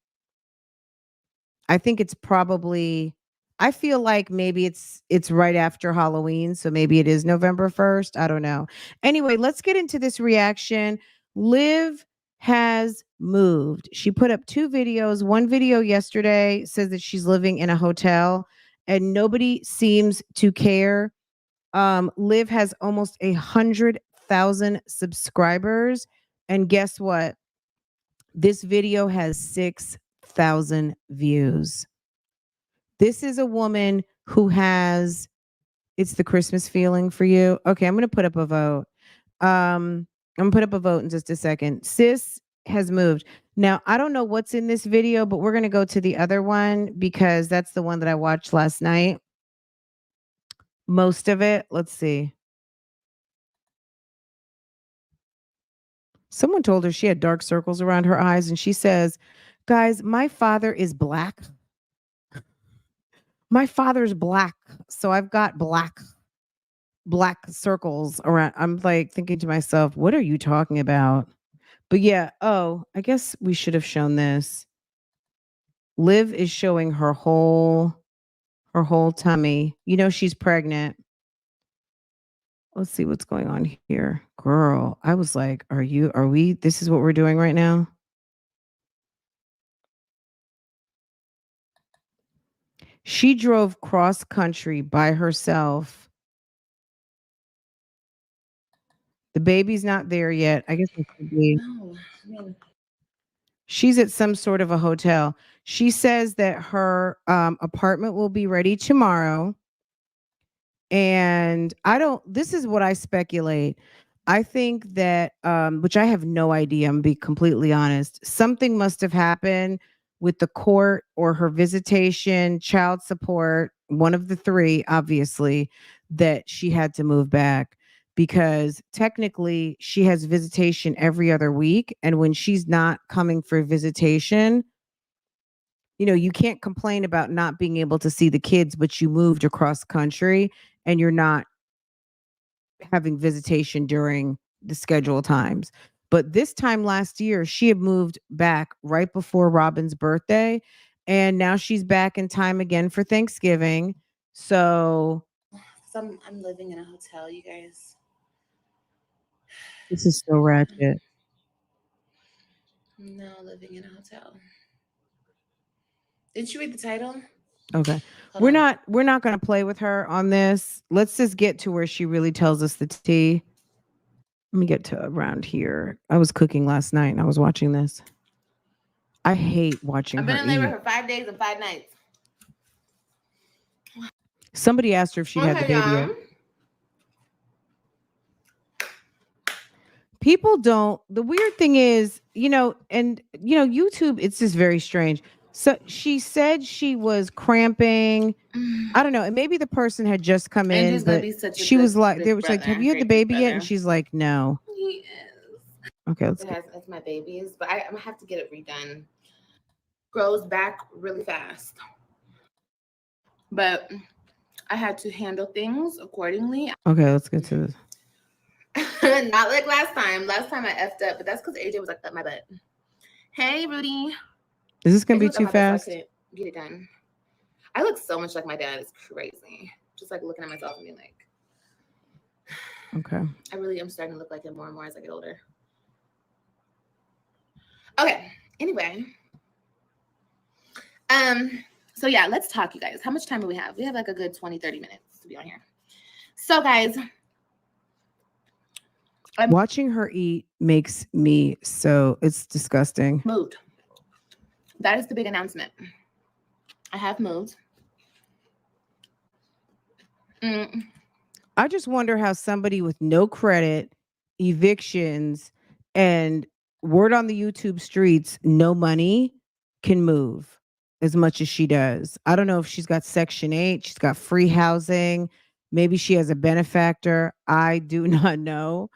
I think it's probably I feel like maybe it's right after Halloween, so maybe it is November 1st. I don't know. Anyway, let's get into this reaction. Liv has moved. She put up two videos. One video yesterday says that she's living in a hotel and nobody seems to care. Liv has almost 1,000 subscribers. And guess what? This video has 6,000 views. This is a woman who has, it's the Christmas feeling for you. Okay, I'm going to put up a vote. I'm gonna put up a vote in just a second. Sis has moved. Now, I don't know what's in this video, but we're gonna go to the other one because that's the one that I watched last night. Most of it. Let's see. Someone told her she had dark circles around her eyes, and she says, "Guys, my father is black. My father's black, so I've got black circles around." I'm like thinking to myself, "What are you talking about?" But yeah, oh, I guess we should have shown this. Liv is showing her whole tummy. You know she's pregnant. Let's see what's going on here. Girl, I was like, are we this is what we're doing right now? She drove cross country by herself. The baby's not there yet. I guess it could be. No, I mean, She's at some sort of a hotel. She says that her apartment will be ready tomorrow. And I don't, this is what I speculate. I think that, which I have no idea, I'm be completely honest. Something must have happened with the court or her visitation, child support, one of the three, obviously, that she had to move back because technically she has visitation every other week. And when she's not coming for visitation, you can't complain about not being able to see the kids, but you moved across country and you're not having visitation during the scheduled times. But this time last year, she had moved back right before Robin's birthday. And now she's back in time again for Thanksgiving. So I'm living in a hotel, you guys. this is so ratchet. No, living in a hotel. Didn't you read the title? Okay. Hold We're on. not gonna play with her on this. Let's just get to where she really tells us the tea. Let me get to around here. I was cooking last night and I was watching this. I hate watching I've been her in labor eat. for 5 days and 5 nights. Somebody asked her if she'd had the Okay, baby yet. People don't. The weird thing is, and YouTube, it's just very strange. So she said she was cramping. I don't know. And maybe the person had just come in, Andrew's gonna but be such a she good was like, big they was like, brother, "Have you had the great big baby yet?" And brother. she's like, "No." He is. Okay, let's It go. has, that's my baby's, but I'm gonna have to get it redone. Grows back really fast. But I had to handle things accordingly. Okay, let's get to this. Not like last time. Last time I effed up, but that's because AJ was like, "Up my butt." Hey, Rudy. Is this gonna AJ be was up too my butt, so I fast? couldn't get it done. I look so much like my dad. It's crazy. Just like looking at myself and being like, Okay. I really am starting to look like him more and more as I get older. Okay. Anyway. So yeah, let's talk, you guys. How much time do we have? We have like a good 20, 30 minutes to be on here. So guys, Watching her eat makes me so, it's disgusting. moved. That is the big announcement. I have moved. I just wonder how somebody with no credit, evictions, and word on the YouTube streets, no money, can move as much as she does. I don't know if she's got Section 8, she's got free housing, maybe she has a benefactor. I do not know.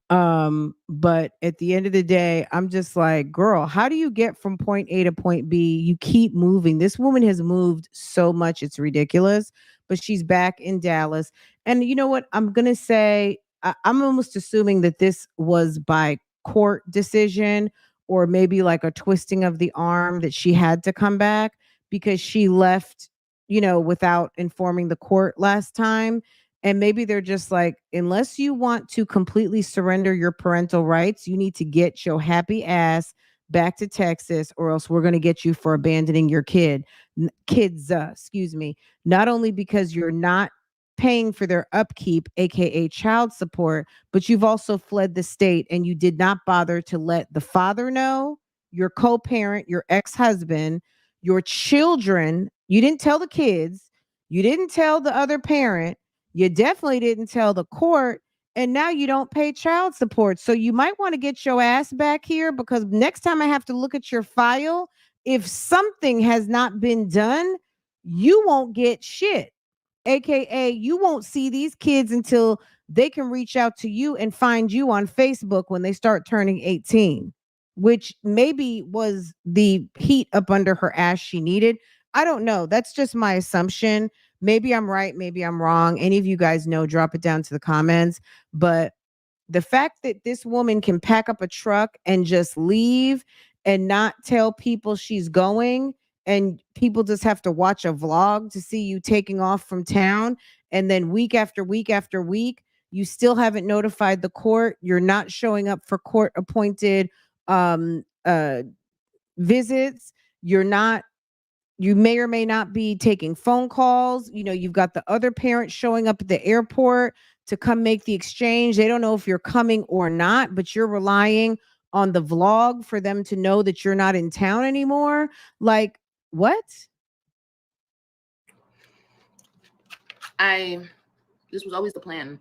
But at the end of the day, I'm just like, girl, how do you get from point A to point B? You keep moving. This woman has moved so much, it's ridiculous. But she's back in Dallas. And you know what? I'm going to say, I'm almost assuming that this was by court decision or maybe like a twisting of the arm that she had to come back because she left, without informing the court last time. And maybe they're just like, unless you want to completely surrender your parental rights, you need to get your happy ass back to Texas, or else we're going to get you for abandoning your kids, excuse me. Not only because you're not paying for their upkeep, aka child support, but you've also fled the state and you did not bother to let the father know, your co-parent, your ex-husband, your children. You didn't tell the kids, you didn't tell the other parent, you definitely didn't tell the court, and now you don't pay child support. So you might want to get your ass back here, because next time I have to look at your file, if something has not been done, you won't get shit. AKA, you won't see these kids until they can reach out to you and find you on Facebook when they start turning 18, which maybe was the heat up under her ass she needed. I don't know. That's just my assumption. Maybe I'm right. Maybe I'm wrong. Any of you guys know, drop it down to the comments. But the fact that this woman can pack up a truck and just leave and not tell people she's going, and people just have to watch a vlog to see you taking off from town, and then week after week after week you still haven't notified the court, you're not showing up for court appointed um visits, you're not, you may or may not be taking phone calls. You've got the other parent showing up at the airport to come make the exchange. They don't know if you're coming or not, but you're relying on the vlog for them to know that you're not in town anymore. Like, what? This was always the plan.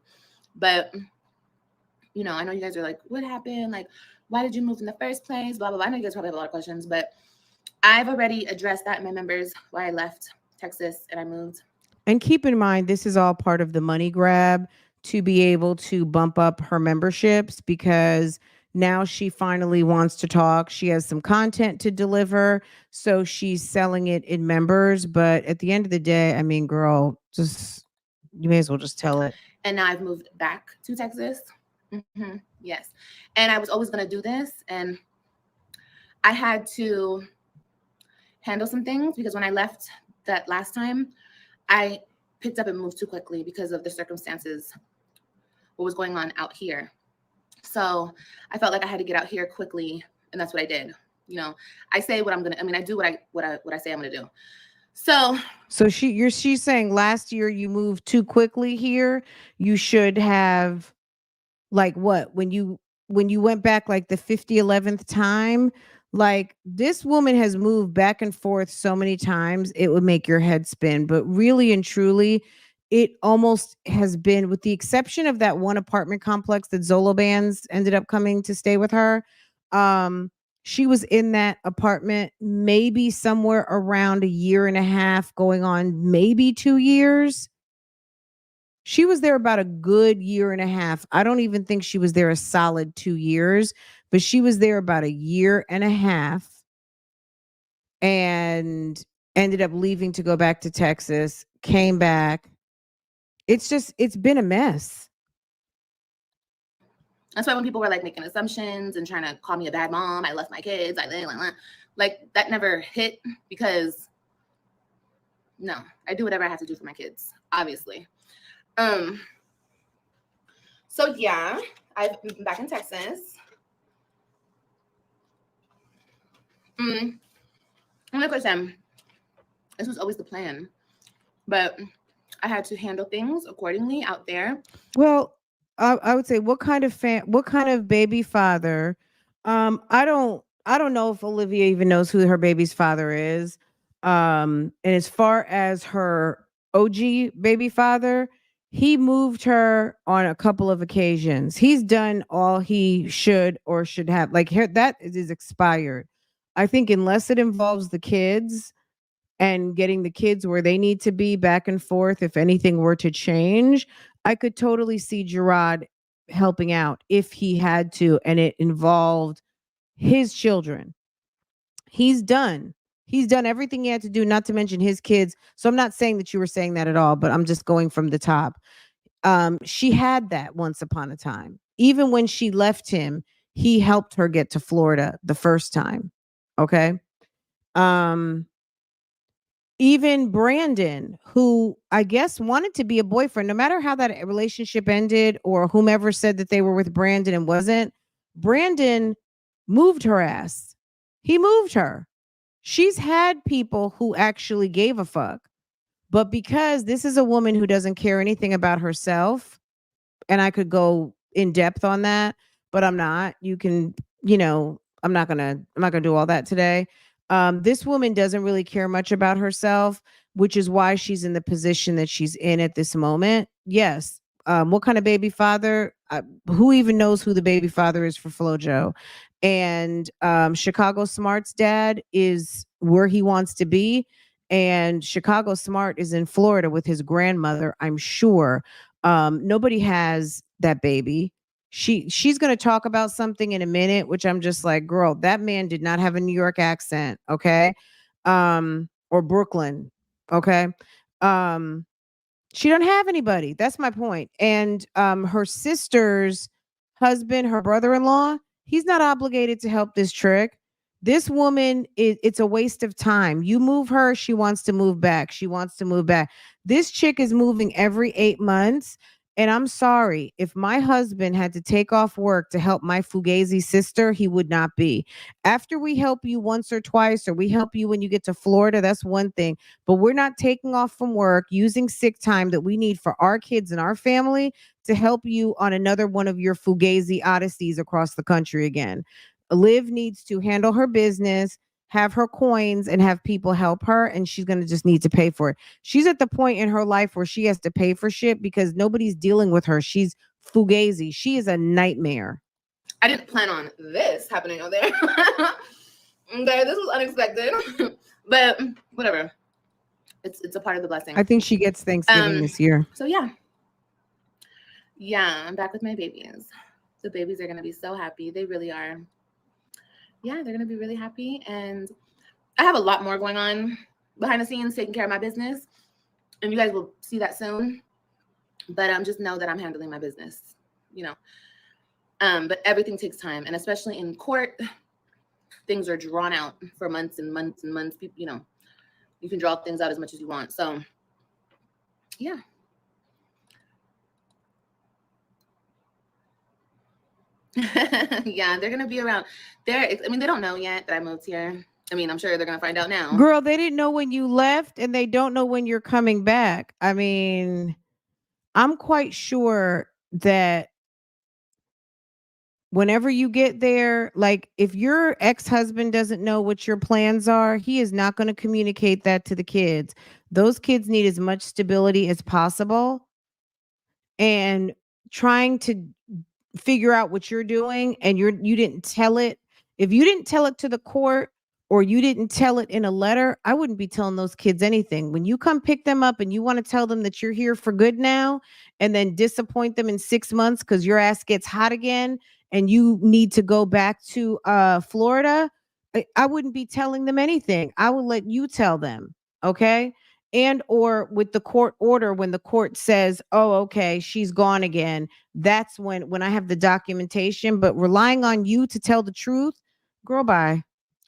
But, I know you guys are like, what happened? Like, why did you move in the first place? Blah, blah, blah. I know you guys probably have a lot of questions, but I've already addressed that in my members why I left Texas and I moved. And keep in mind, this is all part of the money grab to be able to bump up her memberships, because now she finally wants to talk. She has some content to deliver. So she's selling it in members. But at the end of the day, I mean, girl, just, you may as well just tell it. And now I've moved back to Texas. Mm-hmm. Yes. And I was always going to do this. And I had to handle some things, because when I left that last time, I picked up and moved too quickly because of the circumstances, what was going on out here. So I felt like I had to get out here quickly, and that's what I did. I say what I'm gonna. I mean, I do what I say I'm gonna do. So she's saying last year you moved too quickly here. You should have, like, what, when you went back like the 11th time. Like, this woman has moved back and forth so many times, it would make your head spin. But really and truly, it almost has been, with the exception of that one apartment complex that Zolo Bands ended up coming to stay with her. She was in that apartment maybe somewhere around a year and a half, going on maybe 2 years. She was there about a good year and a half. I don't even think she was there a solid 2 years, but she was there about a year and a half and ended up leaving to go back to Texas, came back. It's been a mess. That's why when people were like making assumptions and trying to call me a bad mom, I left my kids, like that never hit, because no, I do whatever I have to do for my kids, obviously. So yeah, I've been back in Texas. And of course, this was always the plan, but I had to handle things accordingly out there. Well, I would say, what kind of baby father? I don't know if Olivia even knows who her baby's father is. And as far as her OG baby father, he moved her on a couple of occasions. He's done all he should or should have. Like, here, that is expired. I think unless it involves the kids and getting the kids where they need to be back and forth, if anything were to change, I could totally see Gerard helping out if he had to, and it involved his children. He's done everything he had to do, not to mention his kids. So I'm not saying that you were saying that at all, but I'm just going from the top. She had that once upon a time. Even when she left him, he helped her get to Florida the first time. Okay. Even Brandon, who I guess wanted to be a boyfriend, no matter how that relationship ended or whomever said that they were with Brandon and wasn't, Brandon moved her ass. He moved her. She's had people who actually gave a fuck. But because this is a woman who doesn't care anything about herself, and I could go in depth on that, but I'm not. You can, I'm not gonna do all that today. This woman doesn't really care much about herself, which is why she's in the position that she's in at this moment. Yes. What kind of baby father? Who even knows who the baby father is for Flojo? And Chicago Smart's dad is where he wants to be. And Chicago Smart is in Florida with his grandmother, I'm sure. Nobody has that baby. She's going to talk about something in a minute, which I'm just like, girl, that man did not have a New York accent, okay? Or Brooklyn, okay? Um, she don't have anybody. That's my point. And her sister's husband, her brother-in-law, he's not obligated to help this trick. This woman, it's a waste of time. You move her, she wants to move back. She wants to move back. This chick is moving every 8 months. And I'm sorry, if my husband had to take off work to help my Fugazi sister, he would not be. After we help you once or twice, or we help you when you get to Florida, that's one thing. But we're not taking off from work, using sick time that we need for our kids and our family to help you on another one of your Fugazi odysseys across the country again. Liv needs to handle her business, have her coins, and have people help her. And she's going to just need to pay for it. She's at the point in her life where she has to pay for shit because nobody's dealing with her. She's Fugazi. She is a nightmare. I didn't plan on this happening out there. Okay, this was unexpected. But whatever. It's a part of the blessing. I think she gets Thanksgiving this year. So yeah, I'm back with my babies. The babies are gonna be so happy. They really are. Yeah, they're gonna be really happy. And I have a lot more going on behind the scenes, taking care of my business, and you guys will see that soon. But just know that I'm handling my business, But everything takes time, and especially in court, things are drawn out for months and months and months. You can draw things out as much as you want. So, yeah. Yeah, they're gonna be around. They don't know yet that I moved here. I'm sure they're gonna find out now. Girl, they didn't know when you left, and they don't know when you're coming back. I'm quite sure that whenever you get there, like if your ex-husband doesn't know what your plans are, he is not going to communicate that to the kids. Those kids need as much stability as possible. And trying to figure out what you're doing, and you didn't tell it. If you didn't tell it to the court, or you didn't tell it in a letter, I wouldn't be telling those kids anything. When you come pick them up and you want to tell them that you're here for good now, and then disappoint them in 6 months because your ass gets hot again and you need to go back to Florida, I wouldn't be telling them anything. I would let you tell them, okay? And or with the court order, when the court says, oh, okay, she's gone again, that's when I have the documentation. But relying on you to tell the truth, girl, bye.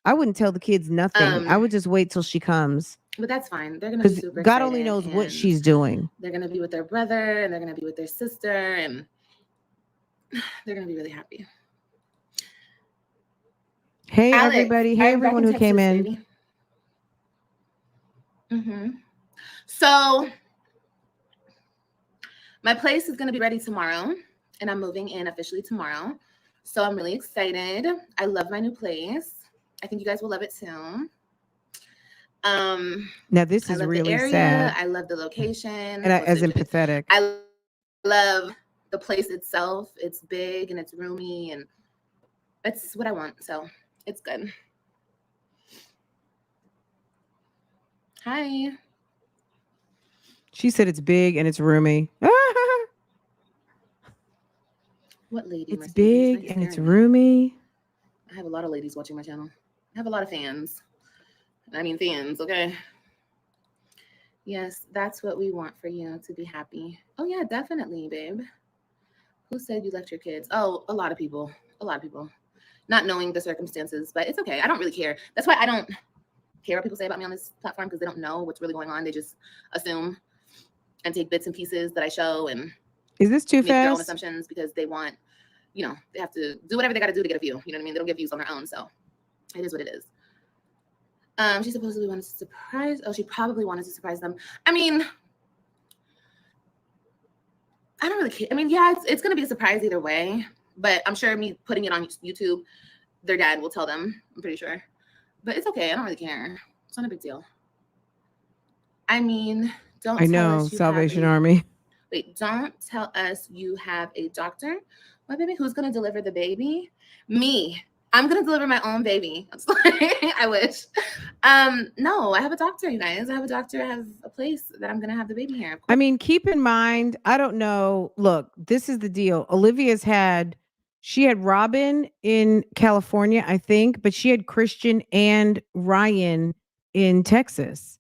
I wouldn't tell the kids nothing. I would just wait till she comes. But that's fine. They're gonna be super God excited, only knows what she's doing. They're gonna be with their brother, and they're gonna be with their sister, and they're gonna be really happy. Hey, Alex, everybody. Hey, everyone who came in. So my place is gonna be ready tomorrow, and I'm moving in officially tomorrow. So I'm really excited. I love my new place. I think you guys will love it too. Now this is really sad. I love the location. And as in pathetic. I love the place itself. It's big and it's roomy, and it's what I want. So it's good. Hi. She said it's big and it's roomy. What lady? It's big and it's roomy. I have a lot of ladies watching my channel. I have a lot of fans. Fans, okay? Yes, that's what we want for you, to be happy. Oh, yeah, definitely, babe. Who said you left your kids? Oh, a lot of people. A lot of people. Not knowing the circumstances, but it's okay. I don't really care. That's why I don't care what people say about me on this platform, because they don't know what's really going on. They just assume and take bits and pieces that I show and is this too make their own fast? Assumptions because they want, they have to do whatever they got to do to get a view. You know what I mean? They don't get views on their own, so it is what it is. She supposedly wanted to surprise. Oh, she probably wanted to surprise them. I mean, I don't really care. I mean, yeah, it's going to be a surprise either way. But I'm sure me putting it on YouTube, their dad will tell them. I'm pretty sure. But it's okay. I don't really care. It's not a big deal. I mean, don't I tell know, us you Salvation have a, Army. Wait, don't tell us you have a doctor. My baby, who's going to deliver the baby? Me. I'm going to deliver my own baby. I wish. No, I have a doctor, you guys. I have a doctor. I have a place that I'm going to have the baby here. I mean, keep in mind, I don't know. Look, this is the deal. She had Robin in California, I think, but she had Christian and Ryan in Texas.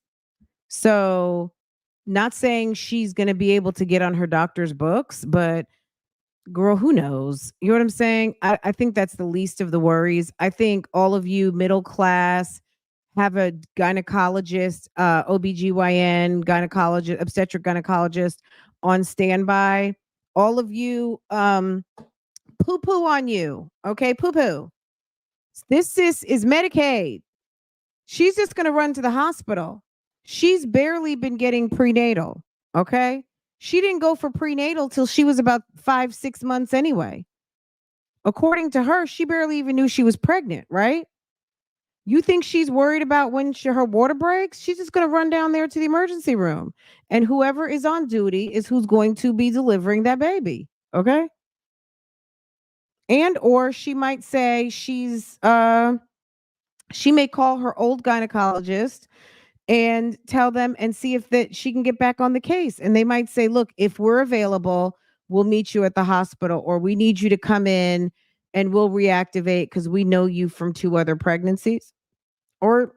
So, not saying she's going to be able to get on her doctor's books, but girl, who knows? You know what I'm saying? I think that's the least of the worries. I think all of you middle class have a gynecologist, OBGYN, gynecologist, obstetric gynecologist on standby. All of you, poo poo on you. Okay, poo poo. This sis is Medicaid. She's just going to run to the hospital. She's barely been getting prenatal. Okay. She didn't go for prenatal till she was about 5-6 months anyway. According to her, she barely even knew she was pregnant, right? You think she's worried about when her water breaks? She's just going to run down there to the emergency room. And whoever is on duty is who's going to be delivering that baby. Okay. And or she might say she may call her old gynecologist and tell them and see if that she can get back on the case. And they might say, look, if we're available, we'll meet you at the hospital, or we need you to come in and we'll reactivate because we know you from 2 other pregnancies. Or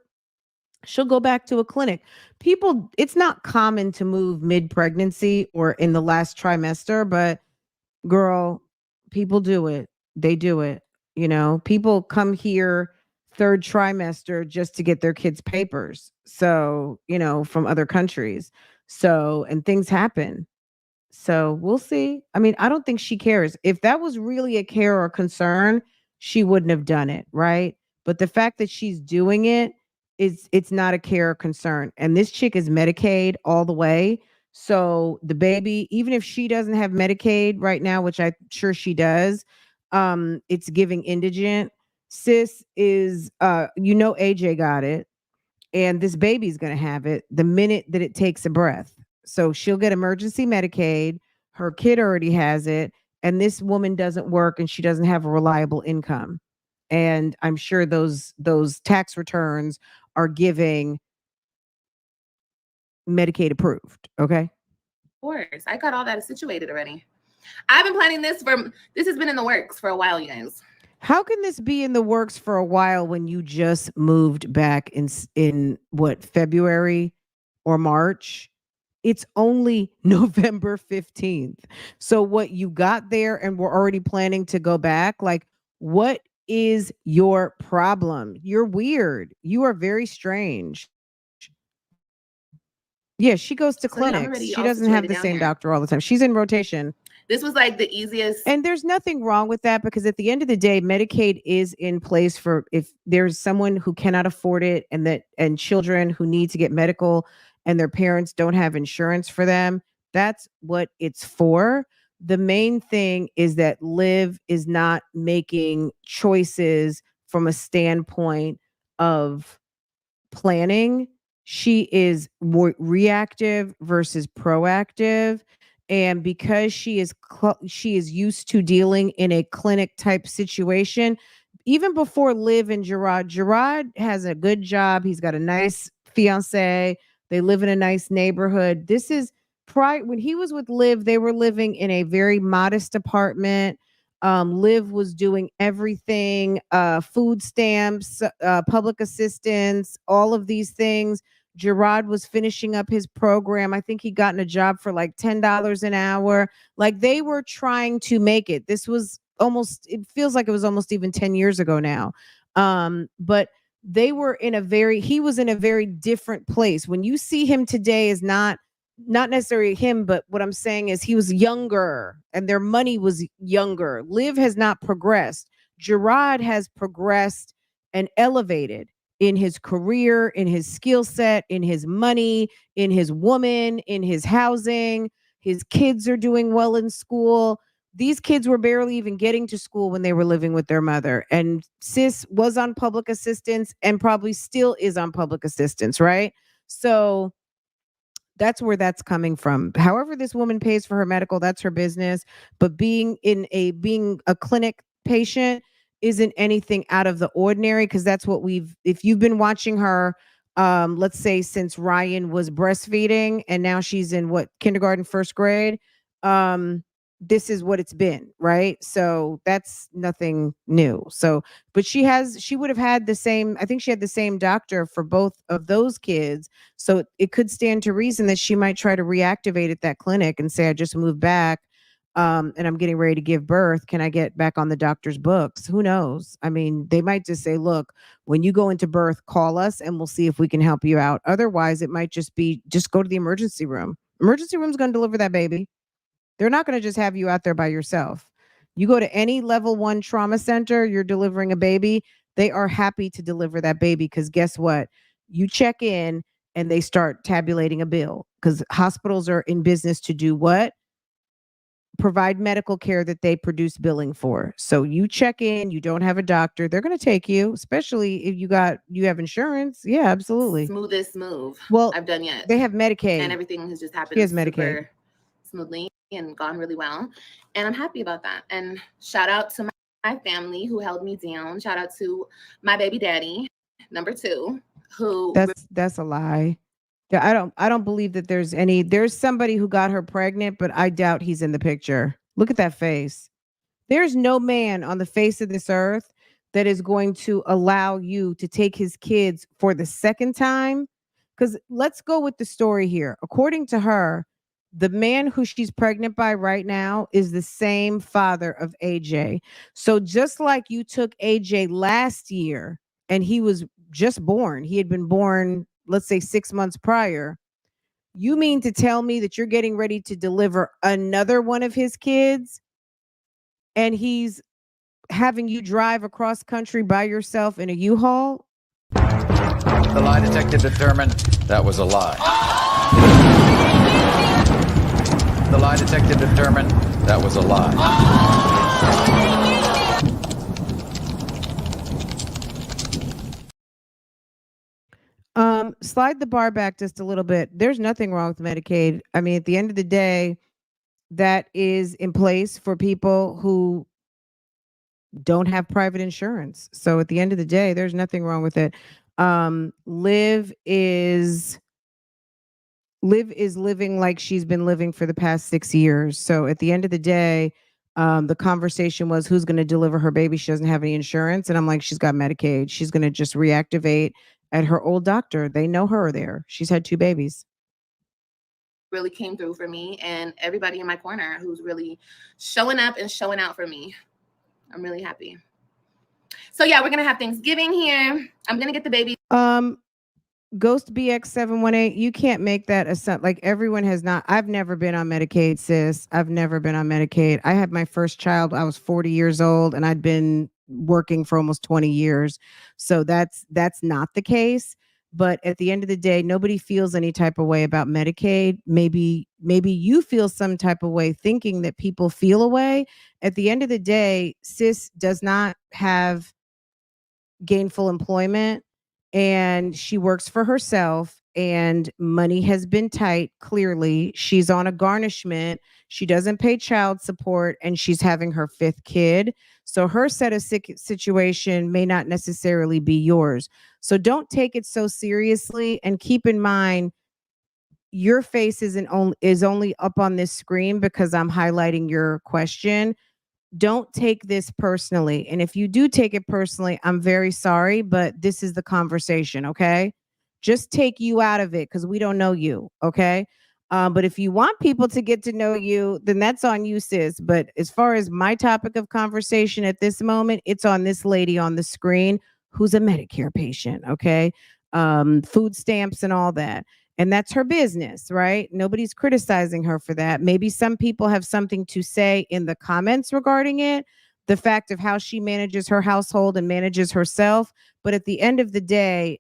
she'll go back to a clinic. People, it's not common to move mid-pregnancy or in the last trimester, but girl, people do it. They do it. You know, people come here 3rd trimester just to get their kids' papers. So, you know, from other countries. So, and things happen. So we'll see. I mean, I don't think she cares. If that was really a care or concern, she wouldn't have done it, right? But the fact that she's doing it is it's not a care or concern. And this chick is Medicaid all the way. So the baby, even if she doesn't have Medicaid right now, which I'm sure she does, it's giving indigent. Sis is AJ got it, and this baby's going to have it the minute that it takes a breath. So she'll get emergency Medicaid. Her kid already has it. And this woman doesn't work and she doesn't have a reliable income. And I'm sure those tax returns are giving Medicaid approved. Okay. Of course. I got all that situated already. I've been planning this has been in the works for a while, you guys. How can this be in the works for a while when you just moved back in what, February or March? It's only November 15th. So what, you got there and we're already planning to go back? Like, what is your problem? You're weird. You are very strange. Yeah, she goes to clinics. She doesn't have the same doctor all the time. She's in rotation. This was like the easiest. And there's nothing wrong with that, because at the end of the day, Medicaid is in place for if there's someone who cannot afford it and children who need to get medical and their parents don't have insurance for them. That's what it's for. The main thing is that Liv is not making choices from a standpoint of planning. She is more reactive versus proactive. And because she is used to dealing in a clinic type situation, even before Liv and Gerard has a good job. He's got a nice fiance. They live in a nice neighborhood. This is when he was with Liv, they were living in a very modest apartment. Liv was doing everything, food stamps, public assistance, all of these things. Gerard was finishing up his program. I think he gotten a job for like $10 an hour. Like, they were trying to make it. This was it feels like it was almost even 10 years ago now. But he was in a very different place. When you see him today is not necessarily him, but what I'm saying is he was younger and their money was younger. Liv has not progressed. Gerard has progressed and elevated. in his career, in his skill set, in his money, in his woman, in his housing. His kids are doing well in school. These kids were barely even getting to school when they were living with their mother. And sis was on public assistance and probably still is on public assistance, right? So that's where that's coming from. However, this woman pays for her medical, that's her business. But being a clinic patient isn't anything out of the ordinary, because that's what if you've been watching her, let's say since Ryan was breastfeeding and now she's in what, kindergarten, first grade. This is what it's been, right? So that's nothing new. So, but she would have had the same, I think she had the same doctor for both of those kids. So it could stand to reason that she might try to reactivate at that clinic and say, I just moved back, and I'm getting ready to give birth. Can I get back on the doctor's books? Who knows? I mean, they might just say, look, when you go into birth, call us and we'll see if we can help you out. Otherwise, it might just be, just go to the emergency room. Emergency room's going to deliver that baby. They're not going to just have you out there by yourself. You go to any level 1 trauma center, you're delivering a baby, they are happy to deliver that baby, because guess what? You check in and they start tabulating a bill, because hospitals are in business to do what? Provide medical care that they produce billing for. So you check in, you don't have a doctor, they're going to take you, especially if you have insurance. Yeah, absolutely. Smoothest move Well, I've done yet. They have Medicaid. And everything has just happened She has Medicaid. super smoothly and gone really well. And I'm happy about that. And shout out to my family who held me down. Shout out to my baby daddy, number 2, who that's a lie. Yeah, I don't believe that there's somebody who got her pregnant, but I doubt he's in the picture. Look at that face. There's no man on the face of this earth that is going to allow you to take his kids for the second time. Because let's go with the story here. According to her, the man who she's pregnant by right now is the same father of AJ. So just like you took AJ last year and he was just born, he had been born, let's say 6 months prior. You mean to tell me that you're getting ready to deliver another one of his kids and he's having you drive across country by yourself in a U-Haul? The lie detector determined that was a lie. The lie detector determined that was a lie. Slide the bar back just a little bit. There's nothing wrong with Medicaid. I mean, at the end of the day, that is in place for people who don't have private insurance. So at the end of the day, there's nothing wrong with it. Liv is living like she's been living for the past 6 years. So at the end of the day, the conversation was, who's going to deliver her baby? She doesn't have any insurance. And I'm like, she's got Medicaid. She's going to just reactivate at her old doctor. They know her there. She's had 2 babies. really came through for me, and everybody in my corner who's really showing up and showing out for me. I'm really happy. So yeah, we're gonna have Thanksgiving here. I'm gonna get the baby. Ghost BX718, you can't make that a like everyone has not. I've never been on Medicaid, sis. I've never been on Medicaid. I had my first child, I was 40 years old, and I'd been working for almost 20 years. So that's not the case. But at the end of the day, nobody feels any type of way about Medicaid. Maybe you feel some type of way thinking that people feel a way. At the end of the day, sis does not have gainful employment, and she works for herself, and money has been tight. Clearly, she's on a garnishment. She doesn't pay child support, and she's having her 5th kid. So her set of situation may not necessarily be yours. So don't take it so seriously, and keep in mind your face is only up on this screen because I'm highlighting your question. Don't take this personally. And if you do take it personally, I'm very sorry, but this is the conversation, okay? Just take you out of it because we don't know you, okay? But if you want people to get to know you, then that's on you, sis. But as far as my topic of conversation at this moment, it's on this lady on the screen who's a Medicare patient, okay? Food stamps and all that. And that's her business, right? Nobody's criticizing her for that. Maybe some people have something to say in the comments regarding it, the fact of how she manages her household and manages herself. But at the end of the day,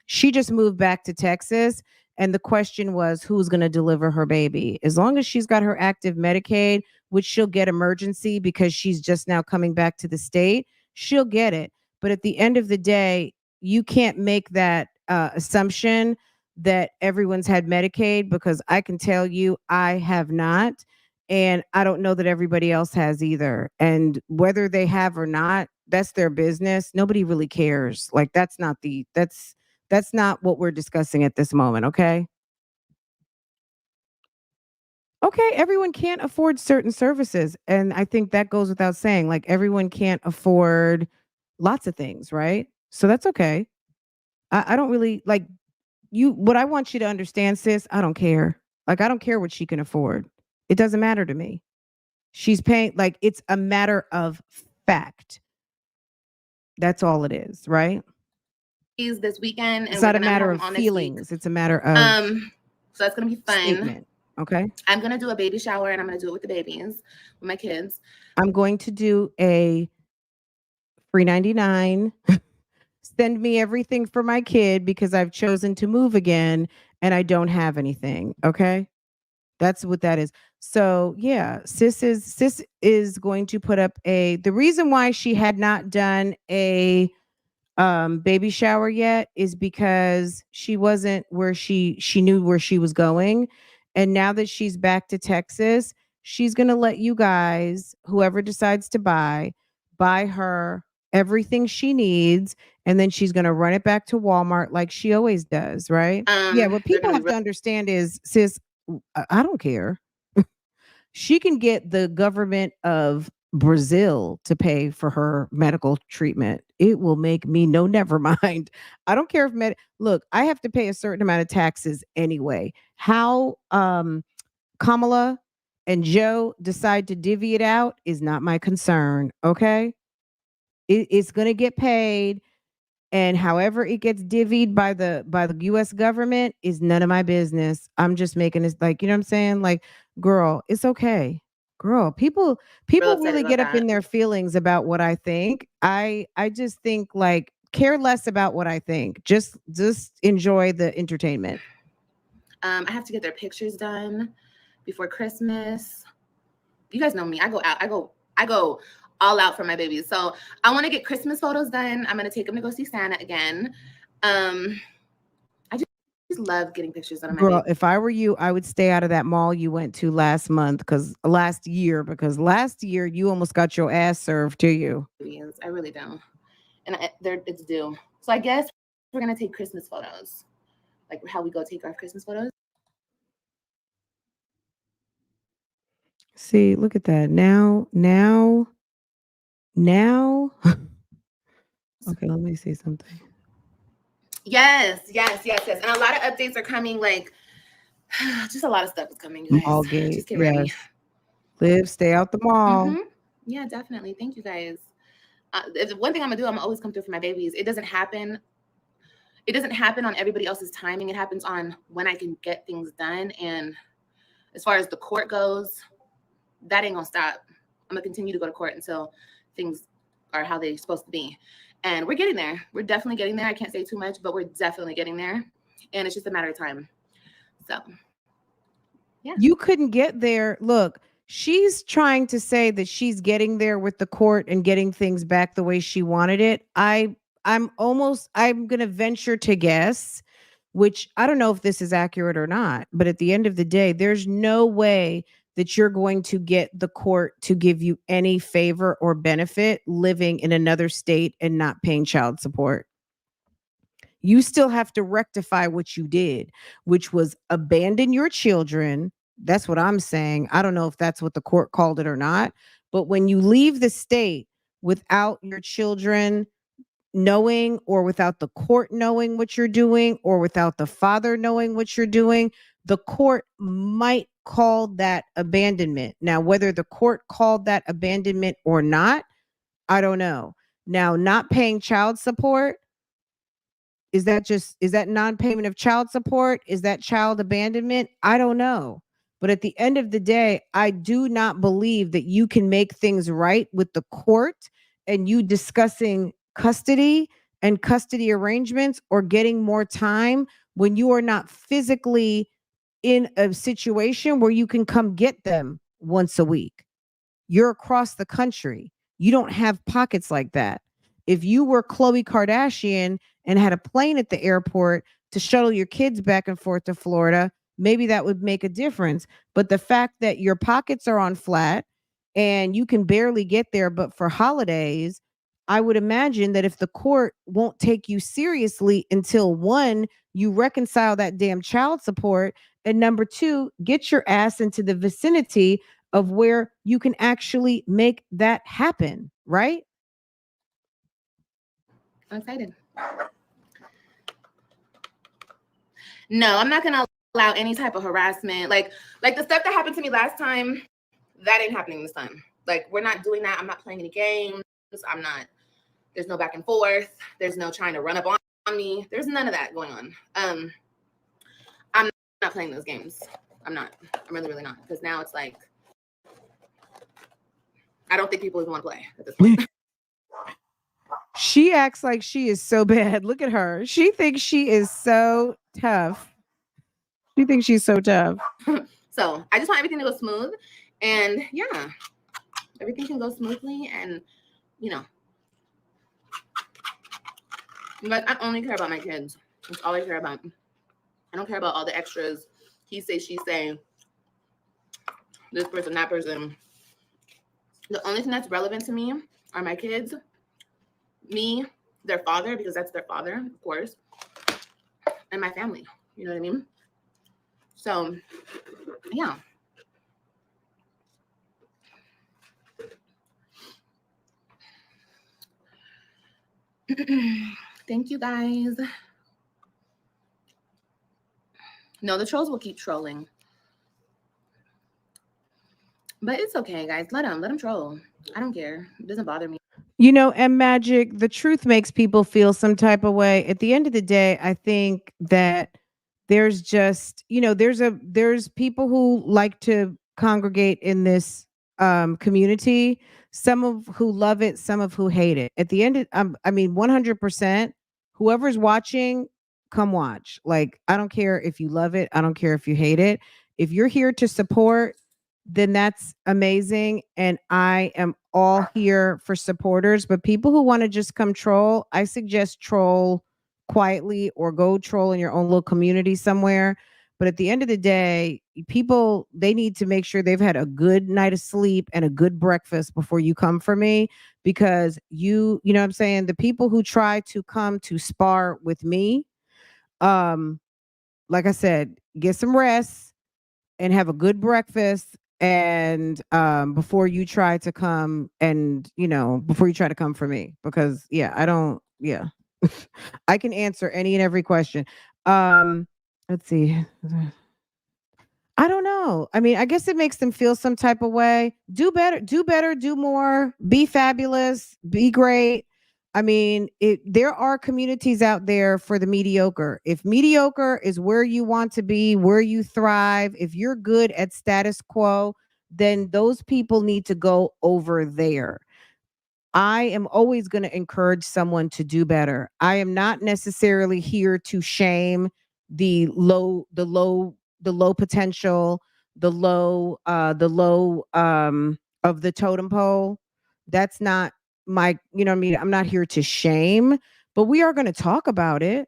she just moved back to Texas. And the question was, who's going to deliver her baby? As long as she's got her active Medicaid, which she'll get emergency because she's just now coming back to the state, she'll get it. But at the end of the day, you can't make that assumption that everyone's had Medicaid, because I can tell you I have not. And I don't know that everybody else has either. And whether they have or not, that's their business. Nobody really cares. Like that's not what we're discussing at this moment, okay? Okay, everyone can't afford certain services. And I think that goes without saying. Like everyone can't afford lots of things, right? So that's okay. I don't really like what I want you to understand, sis, I don't care. Like I don't care what she can afford. It doesn't matter to me. She's paying, like it's a matter of fact. That's all it is, right? This weekend, and It's we're not a gonna have matter them of on next week. feelings. It's a matter of So that's gonna be fun. statement. Okay. I'm gonna do a baby shower, and I'm gonna do it with the babies, with my kids. I'm going to do a free 99. Send me everything for my kid because I've chosen to move again and I don't have anything. Okay. That's what that is. So yeah, sis is going to put up the reason why she had not done a baby shower yet is because she wasn't where she knew where she was going. And now that she's back to Texas, she's going to let you guys, whoever decides to buy her everything she needs, and then she's going to run it back to Walmart like she always does, right? Yeah, what They're people gonna have be to understand is, sis, I don't care. She can get the government of Brazil to pay for her medical treatment. It will make me no, never mind. I don't care if look, I have to pay a certain amount of taxes anyway. How Kamala and Joe decide to divvy it out is not my concern. Okay. It's gonna get paid. And however it gets divvied by the US government is none of my business. I'm just making this, like, you know what I'm saying? Like, girl, it's okay. Girl, people real excited really about get up in that. their feelings about what I think. I just think, like, care less about what I think. Just enjoy the entertainment. I have to get their pictures done before Christmas. You guys know me. I go out. I go all out for my babies. So I want to get Christmas photos done. I'm gonna take them to go see Santa again. I just love getting pictures done of my Girl, babies. if I were you, I would stay out of that mall you went to last year, because last year you almost got your ass served to you. I really do, and it's due. So I guess we're gonna take Christmas photos, like how we go take our Christmas photos. See, look at that. Now. Okay, let me see something. Yes. And a lot of updates are coming. Like, just a lot of stuff is coming, you guys. Mallgate, Just get ready. yes. Liv, stay out the mall. Yeah, definitely. Thank you, guys. If one thing I'm gonna do, I'm gonna always come through for my babies. It doesn't happen on everybody else's timing. It happens on when I can get things done. And as far as the court goes, that ain't gonna stop. I'm gonna continue to go to court until things are how they're supposed to be. And we're getting there. We're definitely getting there. I can't say too much, but we're definitely getting there. And it's just a matter of time. So, yeah. You couldn't get there. Look, she's trying to say that she's getting there with the court and getting things back the way she wanted it. I'm going to venture to guess, which I don't know if this is accurate or not, but at the end of the day, there's no way that you're going to get the court to give you any favor or benefit living in another state and not paying child support. You still have to rectify what you did, which was abandon your children. That's what I'm saying. I don't know if that's what the court called it or not, but when you leave the state without your children knowing, or without the court knowing what you're doing, or without the father knowing what you're doing, the court might call that abandonment. Now, whether the court called that abandonment or not, I don't know. Now, not paying child support, is that non-payment of child support? Is that child abandonment? I don't know. But at the end of the day, I do not believe that you can make things right with the court and you discussing custody and custody arrangements or getting more time when you are not physically in a situation where you can come get them once a week. You're across the country. You don't have pockets like that. If you were Khloe Kardashian and had a plane at the airport to shuttle your kids back and forth to Florida, maybe that would make a difference. But the fact that your pockets are on flat and you can barely get there, but for holidays, I would imagine that if the court won't take you seriously until one, you reconcile that damn child support, and number two, get your ass into the vicinity of where you can actually make that happen, right? I'm excited. No, I'm not gonna allow any type of harassment. Like the stuff that happened to me last time, that ain't happening this time. Like, we're not doing that. I'm not playing any games. There's no back and forth. There's no trying to run up on me. There's none of that going on. I'm not playing those games. I'm not. I'm really, really not. Because now it's like, I don't think people even want to play at this point. She acts like she is so bad. Look at her. She thinks she is so tough. She thinks she's so tough. So I just want everything to go smooth. And yeah, everything can go smoothly. And, you know, but I only care about my kids. That's all I care about. I don't care about all the extras. He say, she say, this person, that person. The only thing that's relevant to me are my kids, me, their father, because that's their father, of course, and my family. You know what I mean? So, yeah. Thank you, guys. No, the trolls will keep trolling. But it's okay, guys. Let them troll. I don't care. It doesn't bother me. You know, and Magic, the truth makes people feel some type of way. At the end of the day, I think that there's just, there's people who like to congregate in this community, some of who love it, some of who hate it. At the end of, I mean, 100%, whoever's watching, come watch. Like, I don't care if you love it, I don't care if you hate it. If you're here to support, then that's amazing. And I am all here for supporters. But people who want to just come troll, I suggest troll quietly or go troll in your own little community somewhere. But at the end of the day, people, they need to make sure they've had a good night of sleep and a good breakfast before you come for me. Because you know what I'm saying? The people who try to come to spar with me, like I said, get some rest and have a good breakfast, and before you try to come, and before you try to come for me, because I don't, I can answer any and every question. Let's see. I don't know. I mean, I guess it makes them feel some type of way. Do better, do more, be fabulous, be great. I mean, there are communities out there for the mediocre. If mediocre is where you want to be, where you thrive, if you're good at status quo, then those people need to go over there. I am always going to encourage someone to do better. I am not necessarily here to shame the low potential, the low of the totem pole. That's not my, you know what I mean? I'm not here to shame, but we are going to talk about it.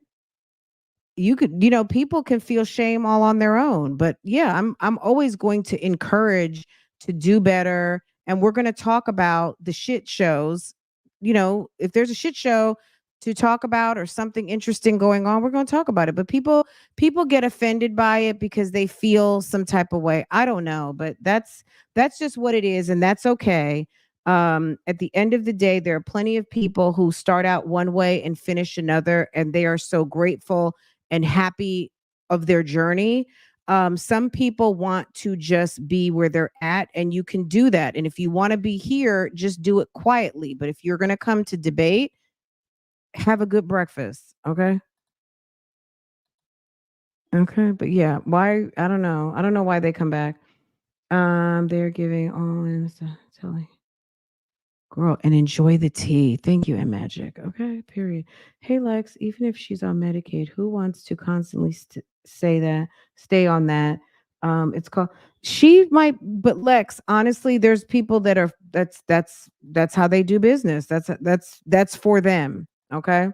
People can feel shame all on their own, but I'm always going to encourage to do better, and we're going to talk about the shit shows. If there's a shit show to talk about or something interesting going on, we're going to talk about it. But people get offended by it because they feel some type of way. I don't know, but that's just what it is, and that's okay. At the end of the day, there are plenty of people who start out one way and finish another, and they are so grateful and happy of their journey. Some people want to just be where they're at, and you can do that. And if you want to be here, just do it quietly. But if you're going to come to debate, have a good breakfast. Okay. Okay. But why? I don't know. I don't know why they come back. They're giving all in telling Girl, and enjoy the tea. Thank you, and Magic. Okay, period. Hey, Lex, even if she's on Medicaid, who wants to constantly say that, stay on that? It's called, she might, but Lex, honestly, there's people that are, that's how they do business. That's for them. Okay.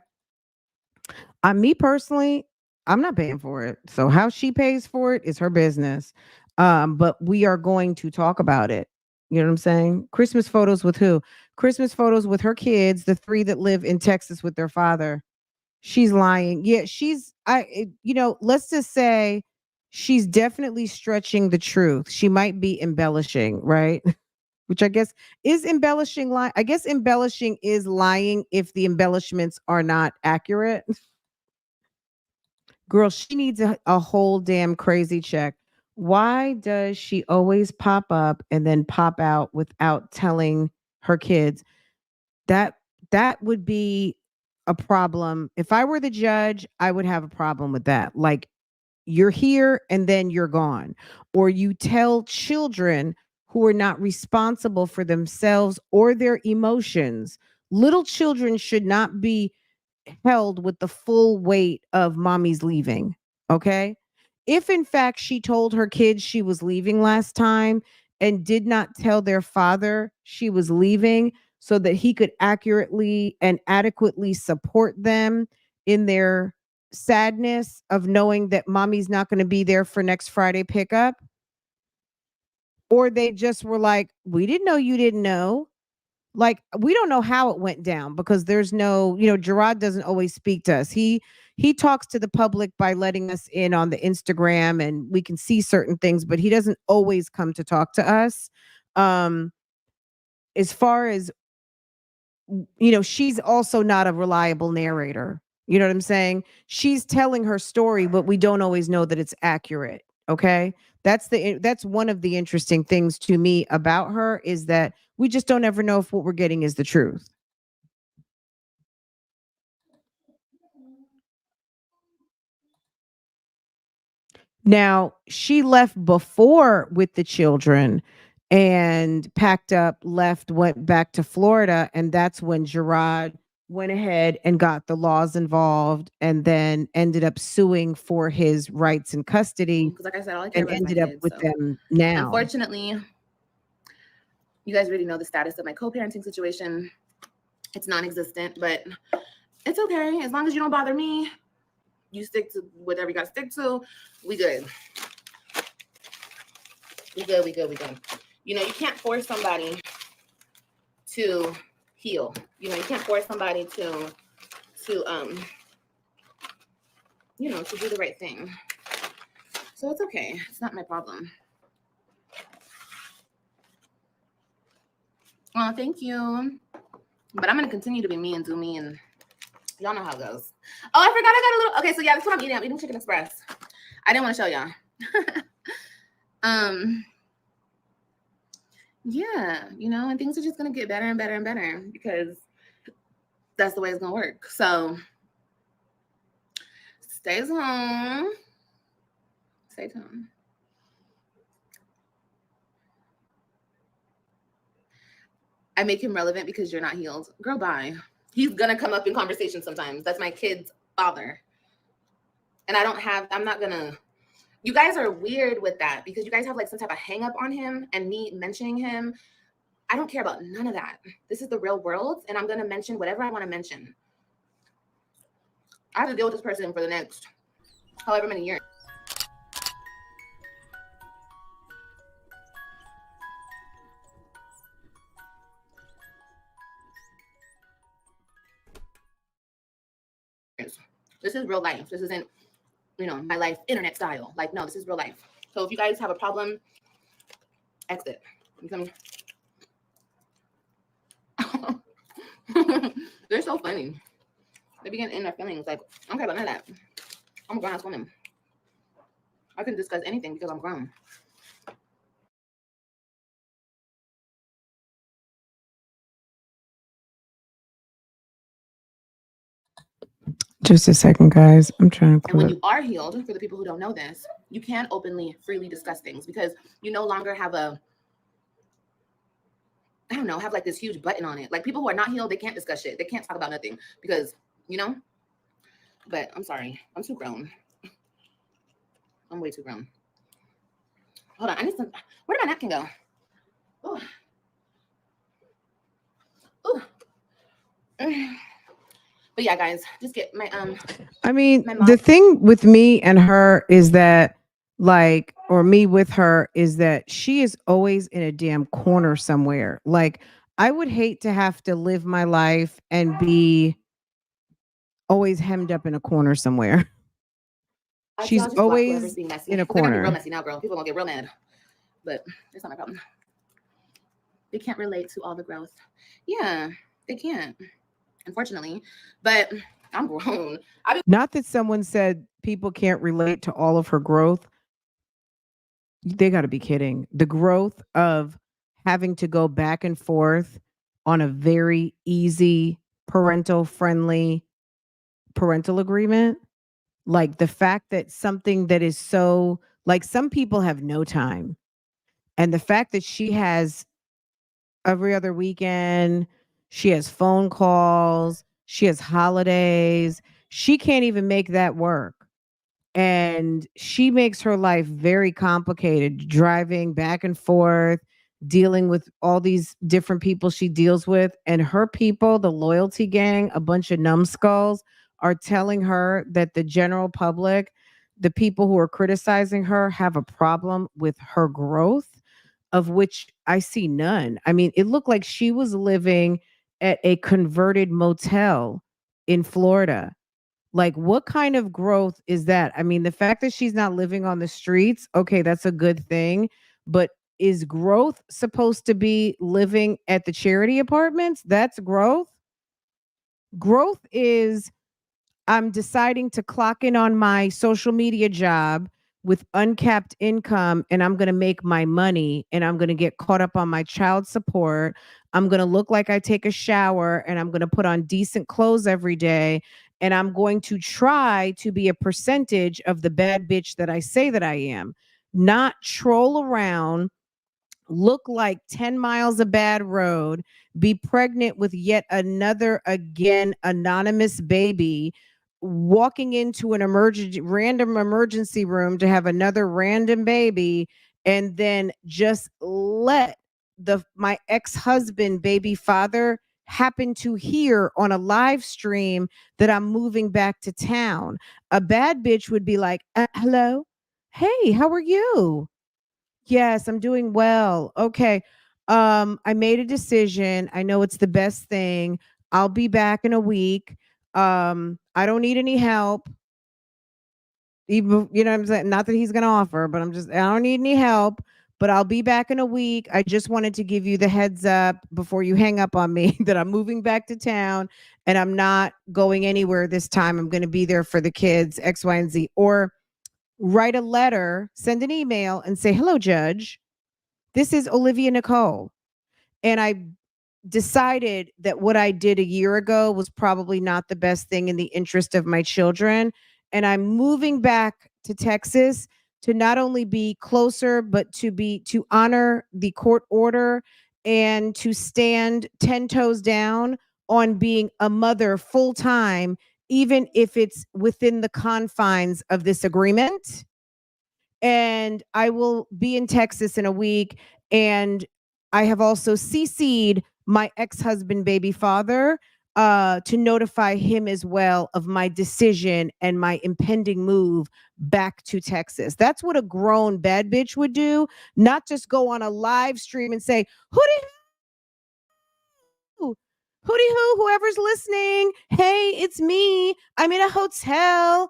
Me personally, I'm not paying for it. So how she pays for it is her business. But we are going to talk about it. You know what I'm saying? Christmas photos with who? Christmas photos with her kids, the three that live in Texas with their father. She's lying. Yeah, let's just say she's definitely stretching the truth. She might be embellishing, right? Which I guess is embellishing lie. I guess embellishing is lying if the embellishments are not accurate. Girl, she needs a whole damn crazy check. Why does she always pop up and then pop out without telling her kids? That that would be a problem. If I were the judge, I would have a problem with that. Like, you're here and then you're gone. Or you tell children who are not responsible for themselves or their emotions. Little children should not be held with the full weight of mommy's leaving. Okay. If in fact she told her kids she was leaving last time and did not tell their father she was leaving so that he could accurately and adequately support them in their sadness of knowing that mommy's not going to be there for next Friday pickup, or they just were like, we didn't know you didn't know. Like, we don't know how it went down because there's no, Gerard doesn't always speak to us. He talks to the public by letting us in on the Instagram and we can see certain things, but he doesn't always come to talk to us. As far as, she's also not a reliable narrator. You know what I'm saying? She's telling her story, but we don't always know that it's accurate. Okay. That's one of the interesting things to me about her, is that we just don't ever know if what we're getting is the truth. Now, she left before with the children and packed up, left, went back to Florida. And that's when Gerard went ahead and got the laws involved and then ended up suing for his rights and custody, because like I said, all I care and about is my ended up kids, with so. them now. Unfortunately, you guys already know the status of my co-parenting situation. It's non-existent, but it's okay. As long as you don't bother me, you stick to whatever you got to stick to. We good. We good. You can't force somebody to heal. You can't force somebody to do the right thing. So it's okay. It's not my problem. Oh, thank you. But I'm going to continue to be me and do me, and y'all know how it goes. Oh, I forgot I got a little. Okay, so yeah, that's what I'm eating. I'm eating Chicken Express. I didn't want to show y'all. Yeah, and things are just going to get better and better and better because that's the way it's going to work. So stay home. Stay tuned. I make him relevant because you're not healed. Girl, bye. He's going to come up in conversation sometimes. That's my kid's father. And I'm not going to. You guys are weird with that because you guys have like some type of hang up on him and me mentioning him. I don't care about none of that. This is the real world, and I'm going to mention whatever I want to mention. I have to deal with this person for the next however many years. This is real life. This isn't, my life internet style. Like, no, this is real life. So if you guys have a problem, exit. You feel me? They're so funny. They begin in their feelings. Like, I don't care about none of that. I'm a grown-ass woman. I can discuss anything because I'm grown. Just a second, guys. I'm trying to. And when you are healed, for the people who don't know this, you can openly, freely discuss things because you no longer have a I don't know, have like this huge button on it. Like people who are not healed, they can't discuss shit. They can't talk about nothing because, you know. But I'm sorry, I'm too grown. I'm way too grown. Hold on, I need some. Where did my napkin go? Oh. Ooh. But yeah, guys, just get my I mean, my mom. the thing with me and her is that, like, or me with her is that she is always in a damn corner somewhere. Like, I would hate to have to live my life and be always hemmed up in a corner somewhere. She's I'll just block whoever's always being messy. in a They're gonna be real corner. messy now, girl. People are gonna get real mad. But it's not my problem. They can't relate to all the growth. Yeah, they can't, unfortunately. But I'm grown. Not that someone said people can't relate to all of her growth. They got to be kidding. The growth of having to go back and forth on a very easy parental agreement. Like the fact that something that is so, like, some people have no time. And the fact that she has every other weekend, she has phone calls, she has holidays, she can't even make that work. And she makes her life very complicated, driving back and forth, dealing with all these different people she deals with. And her people, the loyalty gang, a bunch of numbskulls, are telling her that the general public, the people who are criticizing her, have a problem with her growth, of which I see none. I mean, it looked like she was living at a converted motel in Florida. Like, what kind of growth is that? I mean, the fact that she's not living on the streets, okay, that's a good thing. But is growth supposed to be living at the charity apartments? That's growth. Growth is, I'm deciding to clock in on my social media job with uncapped income, and I'm going to make my money, and I'm going to get caught up on my child support. I'm going to look like I take a shower, and I'm going to put on decent clothes every day, and I'm going to try to be a percentage of the bad bitch that I say that I am, not troll around, look like 10 miles of bad road, be pregnant with yet another, again, anonymous baby, walking into an random emergency room to have another random baby, and then just let my ex-husband baby father happen to hear on a live stream that I'm moving back to town. A bad bitch would be like, hello, hey, how are you? Yes, I'm doing well. Okay. I made a decision. I know it's the best thing. I'll be back in a week. I don't need any help. Even, you know what I'm saying? Not that he's gonna offer, but I don't need any help, but I'll be back in a week. I just wanted to give you the heads up before you hang up on me that I'm moving back to town and I'm not going anywhere this time. I'm gonna be there for the kids, X, Y, and Z. Or write a letter, send an email, and say, hello, Judge. This is Olivia Nicole. And I decided that what I did a year ago was probably not the best thing in the interest of my children. And I'm moving back to Texas to not only be closer, but to honor the court order and to stand 10 toes down on being a mother full time, even if it's within the confines of this agreement. And I will be in Texas in a week. And I have also CC'd my ex-husband baby father to notify him as well of my decision and my impending move back to Texas. That's what a grown bad bitch would do, not just go on a live stream and say, hooty hoo, hooty hoo, whoever's listening. Hey, it's me. I'm in a hotel.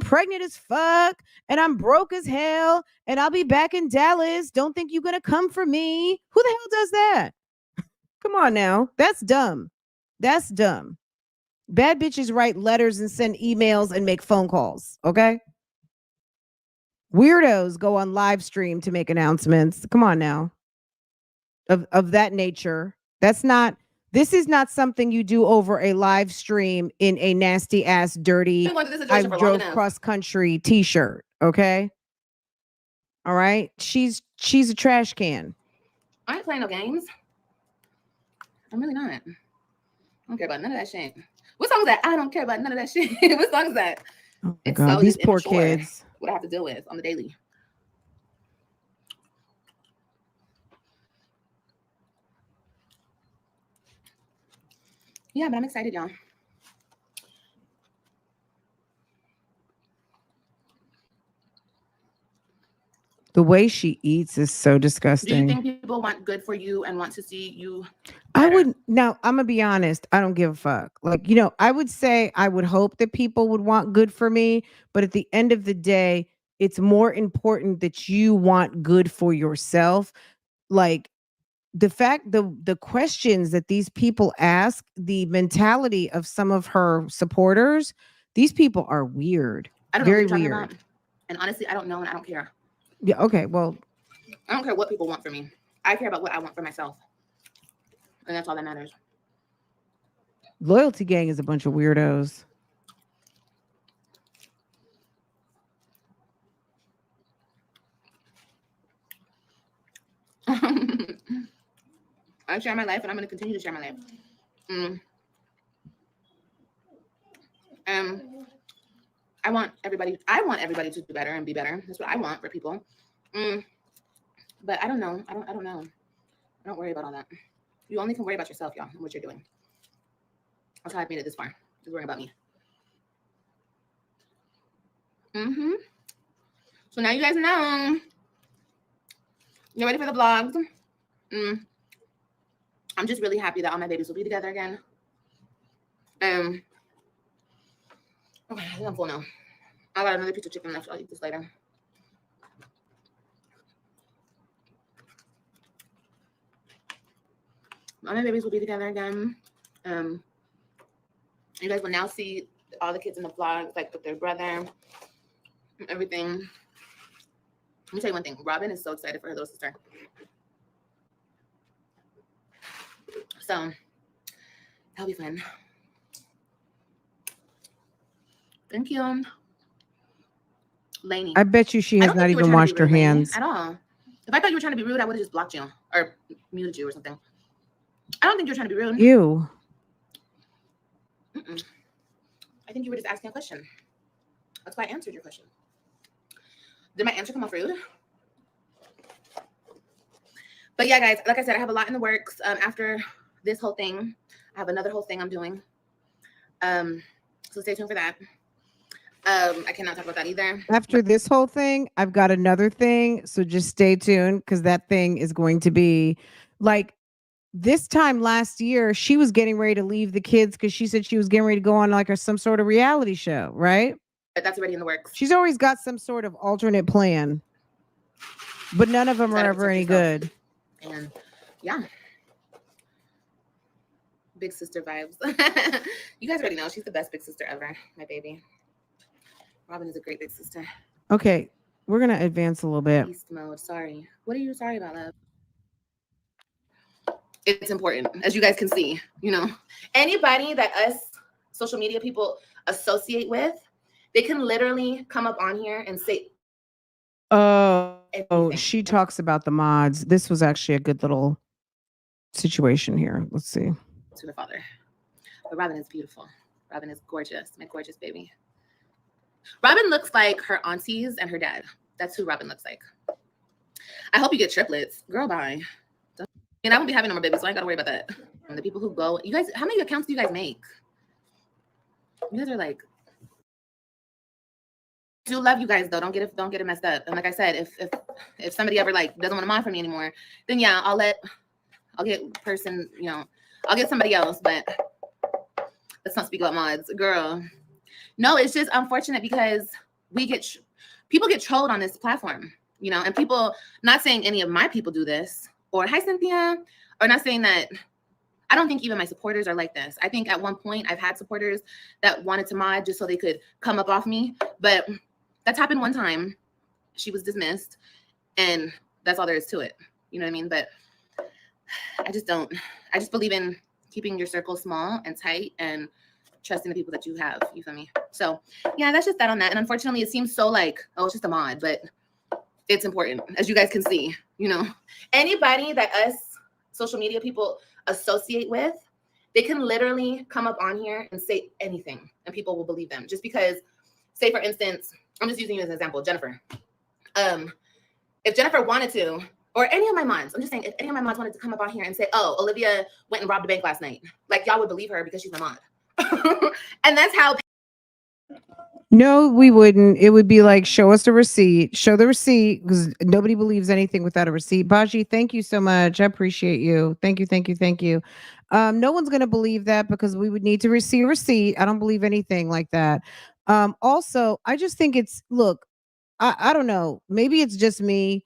Pregnant as fuck, and I'm broke as hell, and I'll be back in Dallas. Don't think you're gonna come for me. Who the hell does that? Come on now. That's dumb. That's dumb. Bad bitches write letters and send emails and make phone calls. Okay. Weirdos go on live stream to make announcements. Come on now. Of that nature. This is not something you do over a live stream in a nasty ass, dirty, I drove cross country t-shirt. Okay. All right. She's a trash can. I ain't playing no games. I'm really not. I don't care about none of that shit. What song is that? I don't care about none of that shit. What song is that? Oh It's God, so these just poor immature kids. what I have to deal with on the daily. Yeah, but I'm excited, y'all. The way she eats is so Do you disgusting. think people want good for you and want to see you I better? would now, I'm gonna be honest, I don't give a fuck. Like, I would say I would hope that people would want good for me, but at the end of the day, it's more important that you want good for yourself. Like the questions that these people ask, the mentality of some of her supporters, these people are weird. I don't know what Very you're talking weird. about. And honestly, I don't know and I don't care. Yeah, okay. Well, I don't care what people want from me. I care about what I want for myself. And that's all that matters. Loyalty Gang is a bunch of weirdos. I share my life and I'm going to continue to share my life. I want everybody to do better and be better. That's what I want for people. But I don't know. I don't know. I don't worry about all that. You only can worry about yourself, y'all, and what you're doing. That's how I've made it this far. Just worrying about me. So now you guys know. You're ready for the vlogs. I'm just really happy that all my babies will be together again. Okay, I think I'm full now. I got another piece of chicken left. I'll eat this later. All my babies will be together again. You guys will now see all the kids in the vlogs, like with their brother and everything. Let me tell you one thing. Robin is so excited for her little sister. So that'll be fun. Thank you, Lainey. I bet you she has not even washed her hands at all. If I thought you were trying to be rude, I would have just blocked you or muted you or something. I don't think you're trying to be rude. Ew. I think you were just asking a question. That's why I answered your question. Did my answer come off rude? But yeah, guys, like I said, I have a lot in the works. After this whole thing, I have another whole thing I'm doing. So stay tuned for that. I cannot talk about that either. After this whole thing, I've got another thing. So just stay tuned because that thing is going to be like this time last year, she was getting ready to leave the kids because she said she was getting ready to go on like some sort of reality show, right? But that's already in the works. She's always got some sort of alternate plan, but none of them are ever any good. And yeah. Big sister vibes. You guys already know she's the best big sister ever, my baby. Robin is a great big sister. Okay, we're going to advance a little bit. Beast mode. Sorry. What are you sorry about, love? It's important, as you guys can see, anybody that us social media people associate with, they can literally come up on here and say, oh, she talks about the mods. This was actually a good little situation here. Let's see. To her father. But Robin is beautiful. Robin is gorgeous. My gorgeous baby. Robin looks like her aunties and her dad. That's who Robin looks like. I hope you get triplets. Girl, bye. And I won't be having no more babies, so I ain't got to worry about that. And the people who go, you guys, how many accounts do you guys make? You guys are like, I do love you guys though. Don't get it messed up. And like I said, if somebody ever like doesn't want to mod for me anymore, then yeah, I'll get person, I'll get somebody else. But let's not speak about mods, girl. No, it's just unfortunate because people get trolled on this platform, and people, not saying any of my people do this. Or hi, Cynthia. Or not saying that. I don't think even my supporters are like this. I think at one point I've had supporters that wanted to mod just so they could come up off me. But that's happened one time. She was dismissed. And that's all there is to it. You know what I mean? But I just believe in keeping your circle small and tight and trusting the people that you have. You feel me? So yeah, that's just that on that. And unfortunately, it seems so like, oh, it's just a mod. But it's important, as you guys can see, anybody that us social media people associate with, they can literally come up on here and say anything and people will believe them. Just because, say for instance, I'm just using you as an example, Jennifer. If Jennifer wanted to, or any of my mods, I'm just saying, if any of my mods wanted to come up on here and say, oh, Olivia went and robbed a bank last night, like y'all would believe her because she's a mod. And that's how. No, we wouldn't. It would be like, show us a receipt, show the receipt, because nobody believes anything without a receipt. Baji, thank you so much. I appreciate you. Thank you, thank you, thank you. No one's going to believe that because we would need to receive a receipt. I don't believe anything like that. Also, I just think it's, look, I don't know. Maybe it's just me.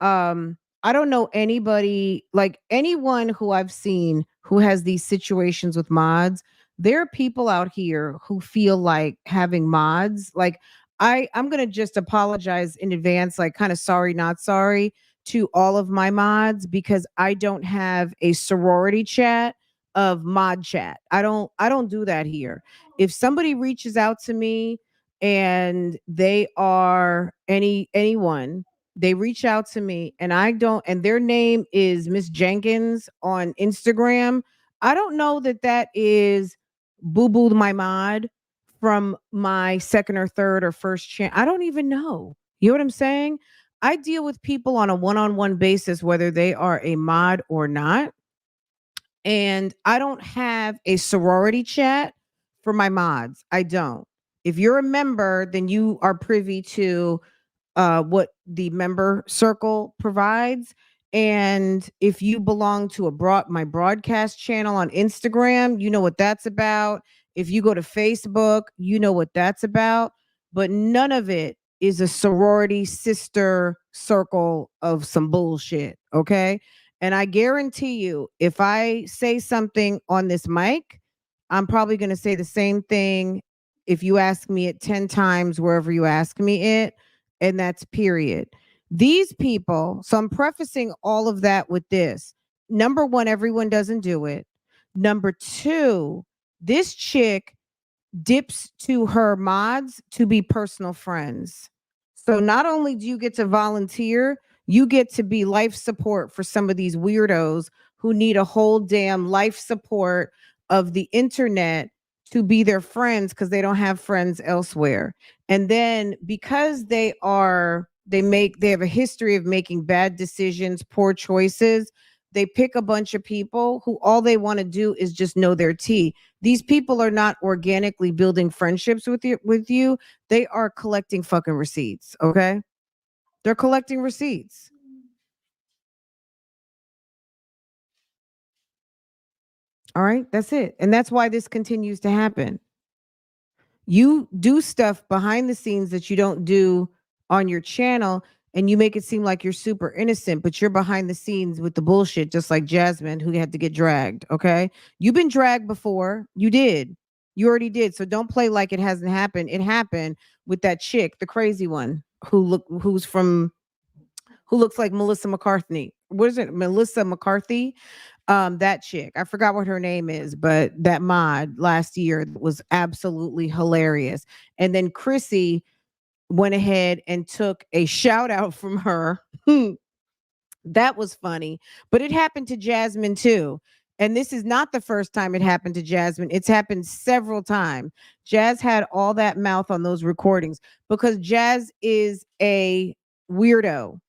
I don't know anybody, like anyone who I've seen who has these situations with mods. There are people out here who feel like having mods. Like I'm gonna just apologize in advance, like kind of sorry, not sorry to all of my mods because I don't have a sorority chat of mod chat. I don't do that here. If somebody reaches out to me and they are anyone, they reach out to me and I don't, and their name is Miss Jenkins on Instagram, I don't know that that is boo boo my mod from my second or third or first chance. I don't even know. You know what I'm saying? I deal with people on a one-on-one basis whether they are a mod or not, and I don't have a sorority chat for my mods. I don't. If you're a member, then you are privy to what the member circle provides. And if you belong to my broadcast channel on Instagram, you know what that's about. If you go to Facebook, you know what that's about. But none of it is a sorority sister circle of some bullshit. Okay. And I guarantee you, if I say something on this mic, I'm probably going to say the same thing if you ask me it 10 times wherever you ask me it. And that's period. These people, so I'm prefacing all of that with this. Number one, everyone doesn't do it. Number two, this chick dips to her mods to be personal friends. So not only do you get to volunteer, you get to be life support for some of these weirdos who need a whole damn life support of the internet to be their friends because they don't have friends elsewhere. And then because they have a history of making bad decisions, poor choices, they pick a bunch of people who all they want to do is just know their tea. These people are not organically building friendships with you. They are collecting fucking receipts, okay? They're collecting receipts. All right, that's it. And that's why this continues to happen. You do stuff behind the scenes that you don't do on your channel, and you make it seem like you're super innocent, but you're behind the scenes with the bullshit, just like Jasmine, who had to get dragged. Okay. You've been dragged before. You did. You already did. So don't play like it hasn't happened. It happened with that chick, the crazy one who looks like Melissa McCarthy. What is it? Melissa McCarthy? That chick, I forgot what her name is, but that mod last year was absolutely hilarious. And then Chrissy went ahead and took a shout out from her. That was funny, but it happened to Jasmine too. And this is not the first time it happened to Jasmine. It's happened several times. Jazz had all that mouth on those recordings because Jazz is a weirdo.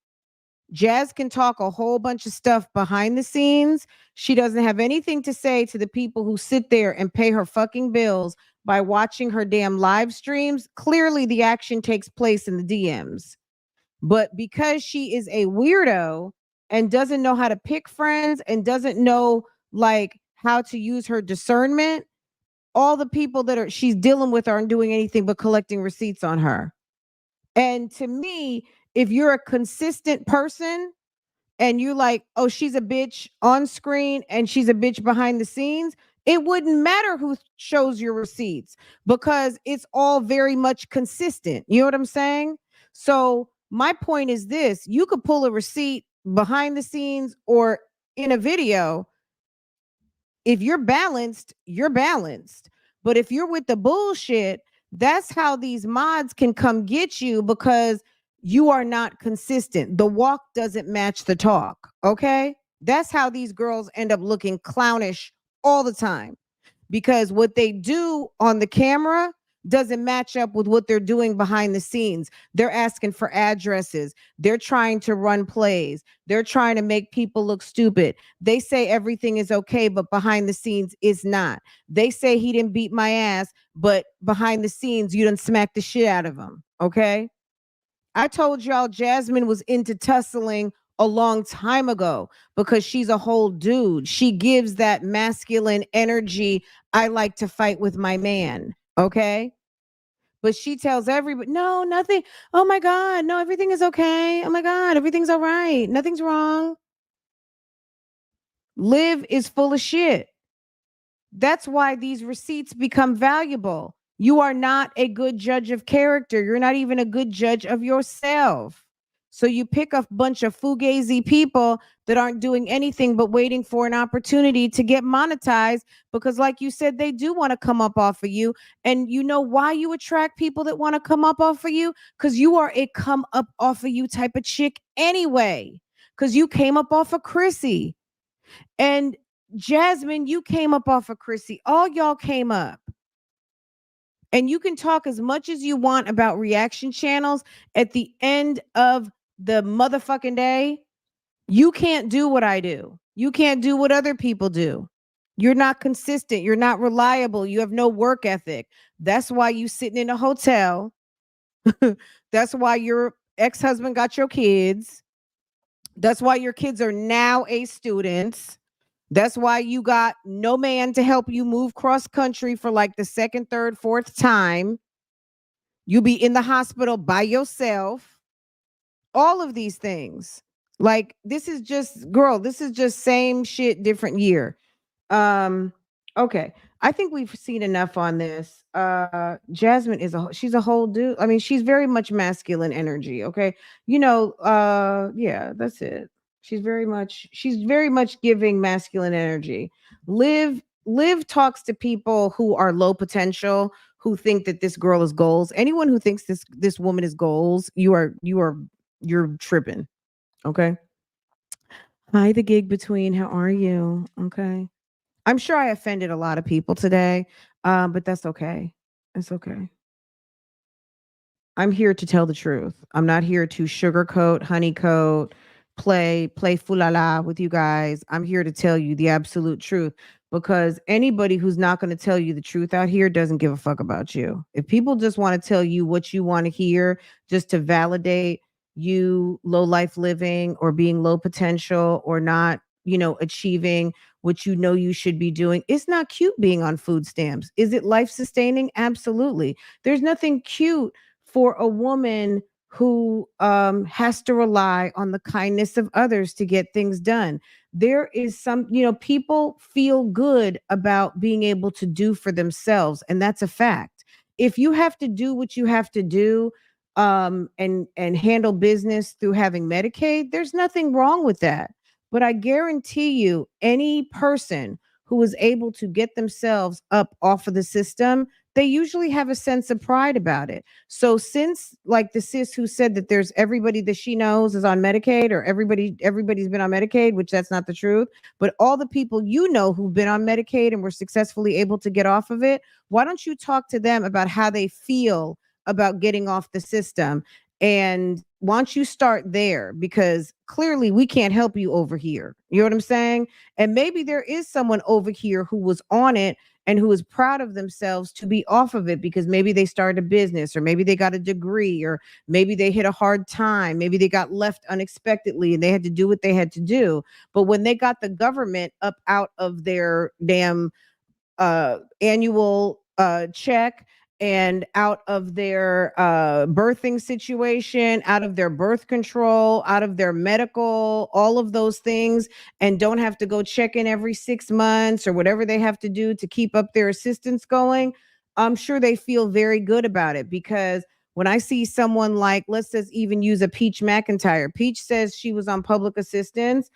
Jazz can talk a whole bunch of stuff behind the scenes. She doesn't have anything to say to the people who sit there and pay her fucking bills by watching her damn live streams. Clearly, the action takes place in the DMs. But because she is a weirdo and doesn't know how to pick friends and doesn't know like how to use her discernment, all the people that she's dealing with aren't doing anything but collecting receipts on her. And to me, if you're a consistent person and you're like, oh, she's a bitch on screen and she's a bitch behind the scenes, it wouldn't matter who shows your receipts because it's all very much consistent. You know what I'm saying? So my point is this: you could pull a receipt behind the scenes or in a video. If you're balanced, you're balanced. But if you're with the bullshit, that's how these mods can come get you because you are not consistent. The walk doesn't match the talk. Okay. That's how these girls end up looking clownish all the time, because what they do on the camera doesn't match up with what they're doing behind the scenes. They're asking for addresses. They're trying to run plays. They're trying to make people look stupid. They say everything is okay, but behind the scenes is not. They say he didn't beat my ass, but behind the scenes you done smack the shit out of him. Okay? I told y'all Jasmine was into tussling a long time ago because she's a whole dude. She gives that masculine energy. I like to fight with my man. Okay. But she tells everybody, no, nothing. Oh my God. No, everything is okay. Oh my God. Everything's all right. Nothing's wrong. Liv is full of shit. That's why these receipts become valuable. You are not a good judge of character. You're not even a good judge of yourself. So you pick a bunch of fugazi people that aren't doing anything but waiting for an opportunity to get monetized because, like you said, they do want to come up off of you. And you know why you attract people that want to come up off of you? Because you are a come up off of you type of chick anyway. Because you came up off of Chrissy. And Jasmine, you came up off of Chrissy. All y'all came up. And you can talk as much as you want about reaction channels. At the end of the motherfucking day, you can't do what I do. You can't do what other people do. You're not consistent. You're not reliable. You have no work ethic. That's why you sitting in a hotel. That's why your ex-husband got your kids. That's why your kids are now A students. That's why you got no man to help you move cross country for like the second, third, fourth time. You be in the hospital by yourself. All of these things. Like this is just, girl, this is just same shit, different year. Okay. I think we've seen enough on this. Jasmine is she's a whole dude. I mean, she's very much masculine energy, okay? Yeah, that's it. She's very much giving masculine energy. Liv talks to people who are low potential, who think that this girl is goals. Anyone who thinks this woman is goals, you're tripping. Okay. Hi, the gig between. How are you? Okay. I'm sure I offended a lot of people today, but that's okay. It's okay. I'm here to tell the truth. I'm not here to sugarcoat, honeycoat, play foolala with you guys. I'm here to tell you the absolute truth because anybody who's not going to tell you the truth out here doesn't give a fuck about you. If people just want to tell you what you want to hear just to validate you low life living or being low potential or not, achieving what you know you should be doing, it's not cute being on food stamps. Is it life sustaining? Absolutely. There's nothing cute for a woman who has to rely on the kindness of others to get things done. There is people feel good about being able to do for themselves, and that's a fact. If you have to do what you have to do and handle business through having Medicaid, there's nothing wrong with that. But I guarantee you, any person who is able to get themselves up off of the system, they usually have a sense of pride about it. So since like the sis who said that there's everybody that she knows is on Medicaid or everybody's been on Medicaid, which that's not the truth, but all the people you know who've been on Medicaid and were successfully able to get off of it, why don't you talk to them about how they feel about getting off the system? And why don't you start there? Because clearly we can't help you over here. You know what I'm saying? And maybe there is someone over here who was on it and who is proud of themselves to be off of it because maybe they started a business or maybe they got a degree or maybe they hit a hard time. Maybe they got left unexpectedly and they had to do what they had to do. But when they got the government up out of their damn annual check and out of their birthing situation, out of their birth control, out of their medical, all of those things, and don't have to go check in every 6 months or whatever they have to do to keep up their assistance going, I'm sure they feel very good about it. Because when I see someone like, let's just even use a Peach McIntyre. Peach says she was on public assistance.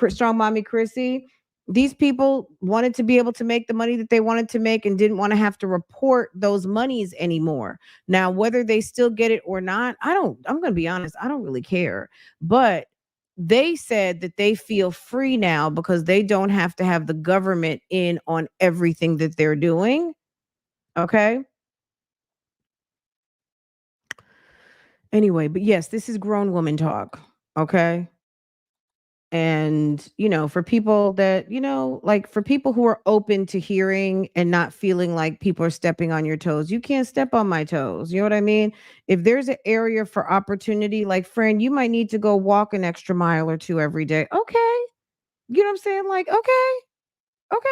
Strong Mommy Chrissy. These people wanted to be able to make the money that they wanted to make and didn't want to have to report those monies anymore. Now, whether they still get it or not, I'm going to be honest, I don't really care. But they said that they feel free now because they don't have to have the government in on everything that they're doing. Okay. Anyway, but yes, this is grown woman talk. Okay. And, for people that, like for people who are open to hearing and not feeling like people are stepping on your toes, you can't step on my toes. You know what I mean? If there's an area for opportunity, like, friend, you might need to go walk an extra mile or two every day. Okay. You know what I'm saying? Like, okay, okay.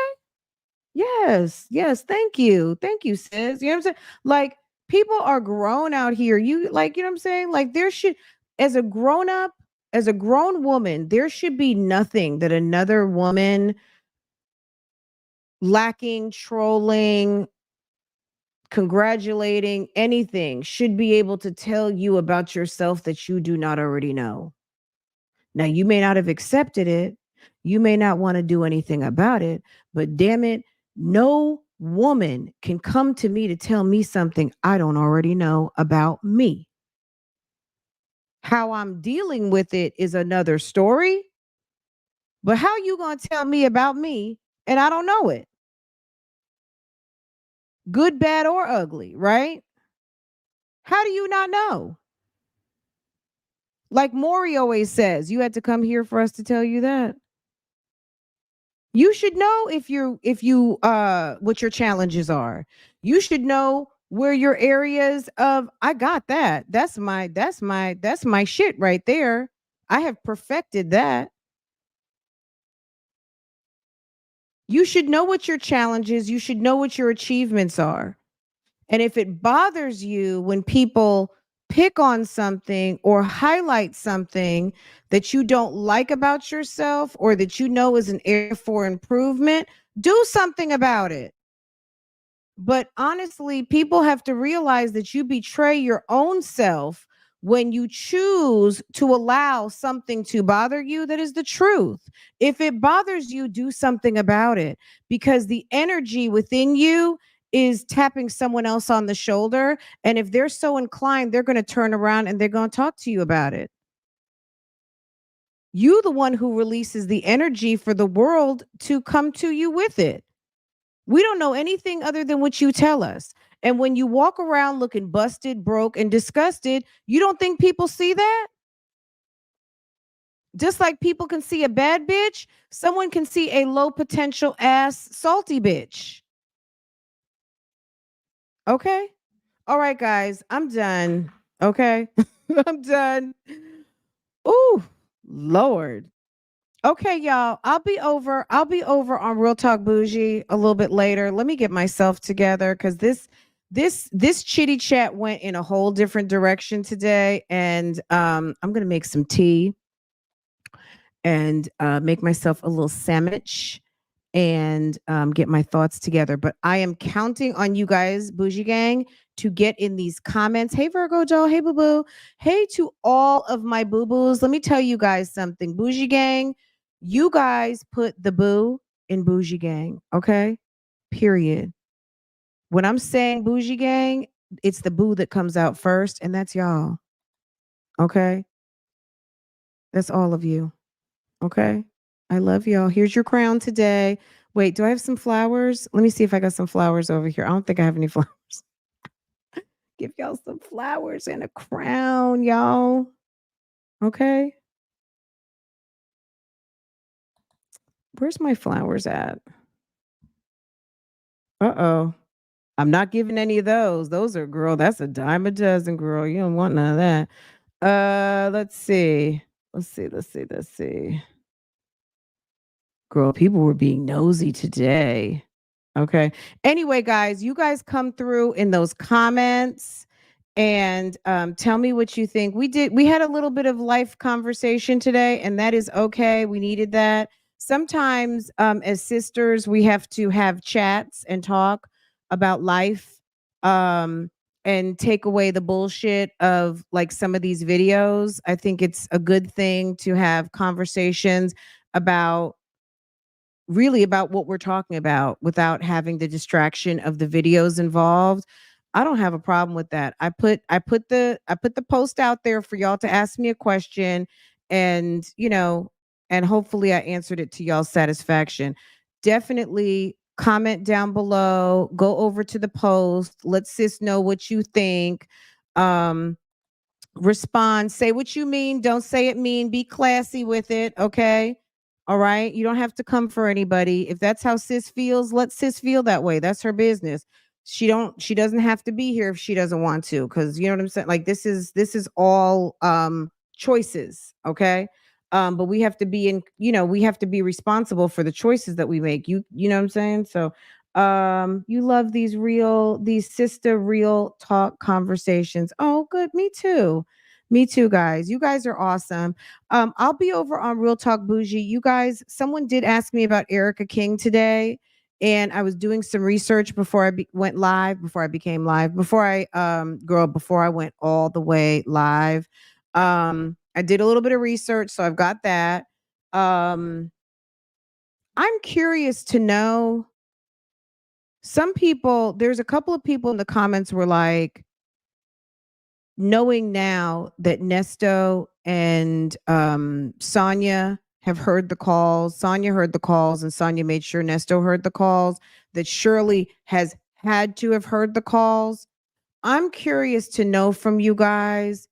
Yes, yes. Thank you. Thank you, sis. You know what I'm saying? Like, people are grown out here. You like, you know what I'm saying? Like, there should, as a grown up, as a grown woman, there should be nothing that another woman lacking, trolling, congratulating, anything should be able to tell you about yourself that you do not already know. Now, you may not have accepted it. You may not want to do anything about it, but damn it, no woman can come to me to tell me something I don't already know about me. How I'm dealing with it is another story, but how you going to tell me about me and I don't know it? Good, bad, or ugly, right? How do you not know? Like Maury always says, you had to come here for us to tell you that. You should know if you what your challenges are. You should know where your areas of I got that. That's my shit right there. I have perfected that. You should know what your challenges, you should know what your achievements are. And if it bothers you when people pick on something or highlight something that you don't like about yourself or that you know is an area for improvement, do something about it. But honestly, people have to realize that you betray your own self when you choose to allow something to bother you that is the truth. If it bothers you, do something about it because the energy within you is tapping someone else on the shoulder. And if they're so inclined, they're going to turn around and they're going to talk to you about it. You, the one who releases the energy for the world to come to you with it. We don't know anything other than what you tell us. And when you walk around looking busted, broke, and disgusted, you don't think people see that? Just like people can see a bad bitch, someone can see a low potential ass salty bitch. Okay. All right, guys, I'm done. Okay. I'm done. Ooh, Lord. Okay, y'all. I'll be over on Real Talk Bougie a little bit later. Let me get myself together because this chitty chat went in a whole different direction today. And I'm gonna make some tea and make myself a little sandwich and get my thoughts together. But I am counting on you guys, Bougie Gang, to get in these comments. Hey, Virgo Joe. Hey, Boo Boo. Hey, to all of my boo boos. Let me tell you guys something. Bougie Gang, you guys put the boo in Bougie Gang. Okay. Period. When I'm saying Bougie Gang, it's the boo that comes out first, and that's y'all. Okay. That's all of you. Okay. I love y'all. Here's your crown today. Wait, do I have some flowers? Let me see if I got some flowers over here. I don't think I have any flowers. Give y'all some flowers and a crown, y'all. Okay. Where's my flowers at? Uh-oh. I'm not giving any of those. Those are, girl, that's a dime a dozen, girl. You don't want none of that. Let's see. Let's see. Girl, people were being nosy today. Okay. Anyway, guys, you guys come through in those comments and tell me what you think. We had a little bit of life conversation today, and that is okay. We needed that. Sometimes as sisters, we have to have chats and talk about life and take away the bullshit of like some of these videos. I think it's a good thing to have conversations about really about what we're talking about without having the distraction of the videos involved. I don't have a problem with that. I put the post out there for y'all to ask me a question and and hopefully I answered it to y'all's satisfaction. Definitely comment down below, go over to the post, let sis know what you think. um Respond, say what you mean, don't say it mean, be classy with it, okay? All right, you don't have to come for anybody. If that's how sis feels, let sis feel that way. That's her business. She doesn't have to be here if she doesn't want to, because you know what I'm saying, like this is all choices, okay? But we have to be in, we have to be responsible for the choices that we make. You know what I'm saying? So you love these sister real talk conversations. Oh, good. Me too. Me too, guys. You guys are awesome. I'll be over on Real Talk Bougie. You guys, someone did ask me about Erica King today, and I was doing some research before went live, before I became live, before I went all the way live. I did a little bit of research, so I've got that. I'm curious to know, there's a couple of people in the comments were like, knowing now that Nesto and Sonia have heard the calls, Sonia heard the calls, and Sonia made sure Nesto heard the calls, that Shirley has had to have heard the calls. I'm curious to know from you guys,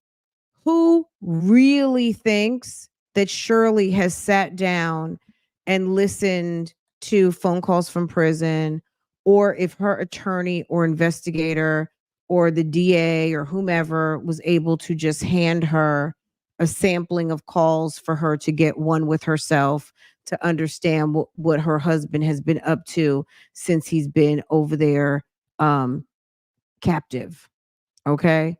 who really thinks that Shirley has sat down and listened to phone calls from prison, or if her attorney or investigator or the DA or whomever was able to just hand her a sampling of calls for her to get one with herself to understand what her husband has been up to since he's been over there captive. Okay.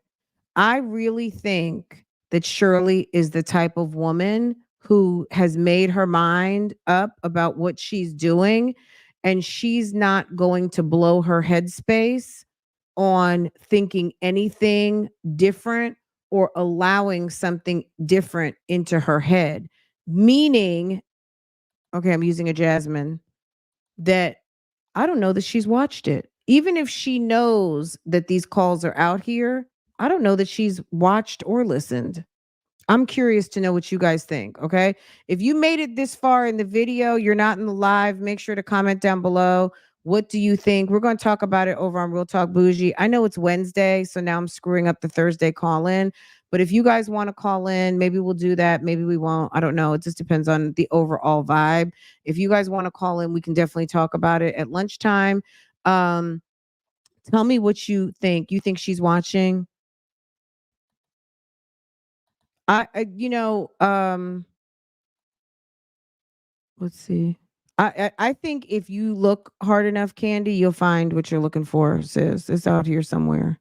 I really think that Shirley is the type of woman who has made her mind up about what she's doing, and she's not going to blow her headspace on thinking anything different or allowing something different into her head. Meaning, okay, I'm using a Jasmine, that I don't know that she's watched it. Even if she knows that these calls are out here, I don't know that she's watched or listened. I'm curious to know what you guys think, okay? If you made it this far in the video, you're not in the live, make sure to comment down below. What do you think? We're going to talk about it over on Real Talk Bougie. I know it's Wednesday, so now I'm screwing up the Thursday call in. But if you guys want to call in, maybe we'll do that. Maybe we won't. I don't know. It just depends on the overall vibe. If you guys want to call in, we can definitely talk about it at lunchtime. Um, Tell me what you think. You think she's watching? I let's see. I think if you look hard enough, Candy, you'll find what you're looking for, sis. It's out here somewhere.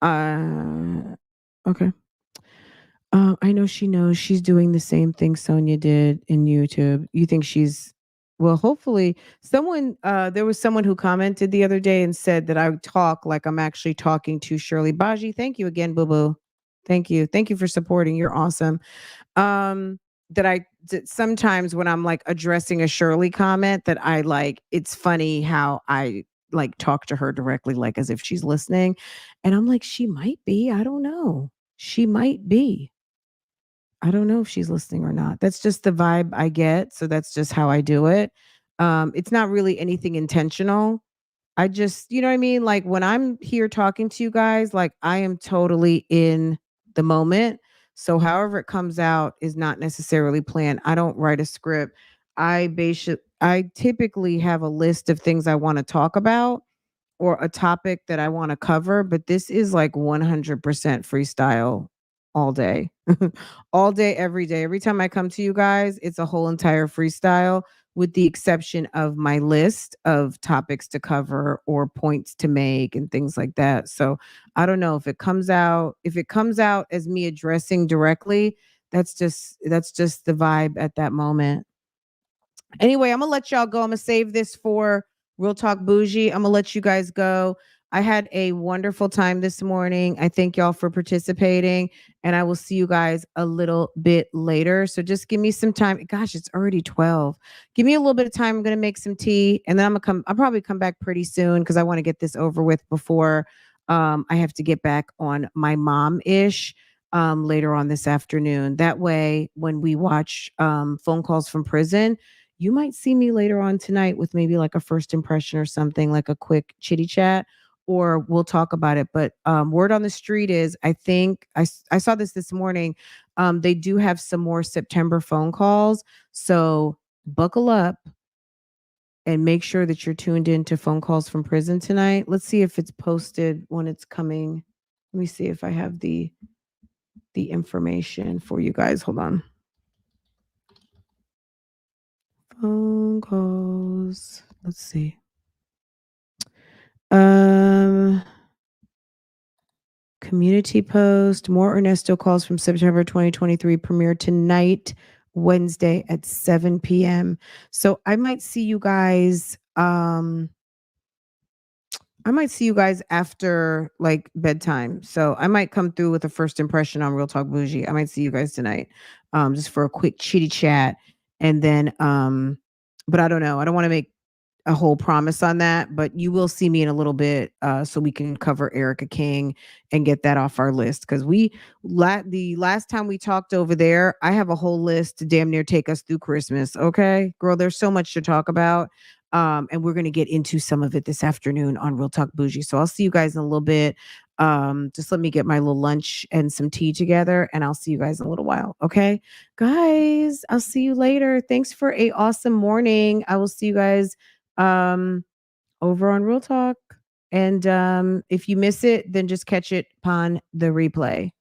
Okay. I know she knows she's doing the same thing Sonia did in YouTube. You think she's, well, hopefully there was someone who commented the other day and said that I talk like I'm actually talking to Shirley Baji. Thank you again, Boo Boo. Thank you. Thank you for supporting. You're awesome. That sometimes when I'm like addressing a Shirley comment, that I like, it's funny how I like talk to her directly, like as if she's listening. And I'm like, she might be. I don't know. She might be. I don't know if she's listening or not. That's just the vibe I get. So that's just how I do it. It's not really anything intentional. I just, you know what I mean? Like when I'm here talking to you guys, like I am totally in the moment. So however it comes out is not necessarily planned. I don't write a script. I typically have a list of things I want to talk about or a topic that I want to cover, but this is like 100% freestyle all day. All day, every day. Every time I come to you guys, it's a whole entire freestyle with the exception of my list of topics to cover or points to make and things like that. So, I don't know if it comes out as me addressing directly, that's just the vibe at that moment. Anyway, I'm gonna let y'all go. I'm gonna save this for Real Talk Bougie. I'm gonna let you guys go. I had a wonderful time this morning. I thank y'all for participating, and I will see you guys a little bit later. So just give me some time. Gosh, it's already 12. Give me a little bit of time. I'm gonna make some tea, and then I'll probably come back pretty soon because I want to get this over with before I have to get back on my mom-ish. later on this afternoon. That way, when we watch phone calls from prison, you might see me later on tonight with maybe like a first impression or something, like a quick chitty chat, or we'll talk about it. But word on the street is, I think I saw this morning. They do have some more September phone calls. So buckle up and make sure that you're tuned in to phone calls from prison tonight. Let's see if it's posted when it's coming. Let me see if I have the information for you guys. Hold on. Phone calls. Let's see. Community post. More Ernesto calls from September 2023 premiere tonight, Wednesday at 7 p.m. So I might see you guys. I might see you guys after like bedtime. So I might come through with a first impression on Real Talk Bougie. I might see you guys tonight, just for a quick chitty chat. And then, but I don't know. I don't want to make a whole promise on that, but you will see me in a little bit, so we can cover Erica King and get that off our list. Because the last time we talked over there, I have a whole list to damn near take us through Christmas. Okay, girl, there's so much to talk about. And we're going to get into some of it this afternoon on Real Talk Bougie. So I'll see you guys in a little bit. Just let me get my little lunch and some tea together, and I'll see you guys in a little while. Okay, guys, I'll see you later. Thanks for a awesome morning. I will see you guys over on Real Talk. And if you miss it, then just catch it upon the replay.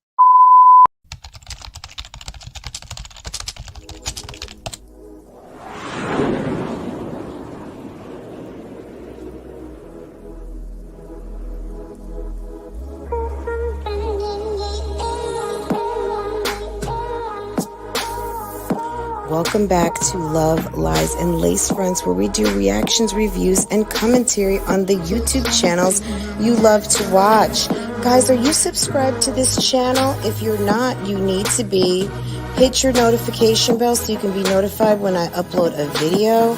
Welcome back to Love, Lies, and Lace Fronts, where we do reactions, reviews, and commentary on the YouTube channels you love to watch. Guys, are you subscribed to this channel? If you're not, you need to be. Hit your notification bell so you can be notified when I upload a video,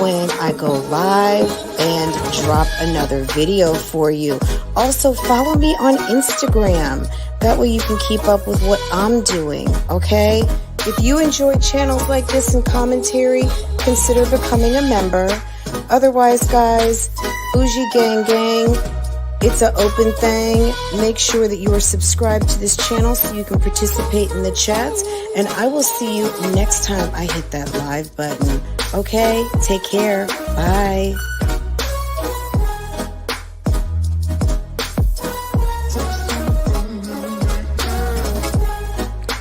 when I go live, and drop another video for you. Also, follow me on Instagram. That way you can keep up with what I'm doing, okay? If you enjoy channels like this and commentary, consider becoming a member. Otherwise, guys, Bougie Gang Gang, it's an open thing. Make sure that you are subscribed to this channel so you can participate in the chats. And I will see you next time I hit that live button. Okay? Take care. Bye.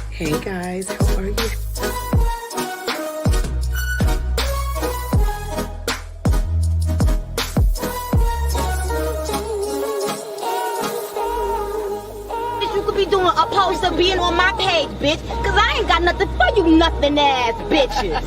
Hey guys, how are you? You could be doing opposed to being on my page, bitch, cause I ain't got nothing for you nothing ass bitches.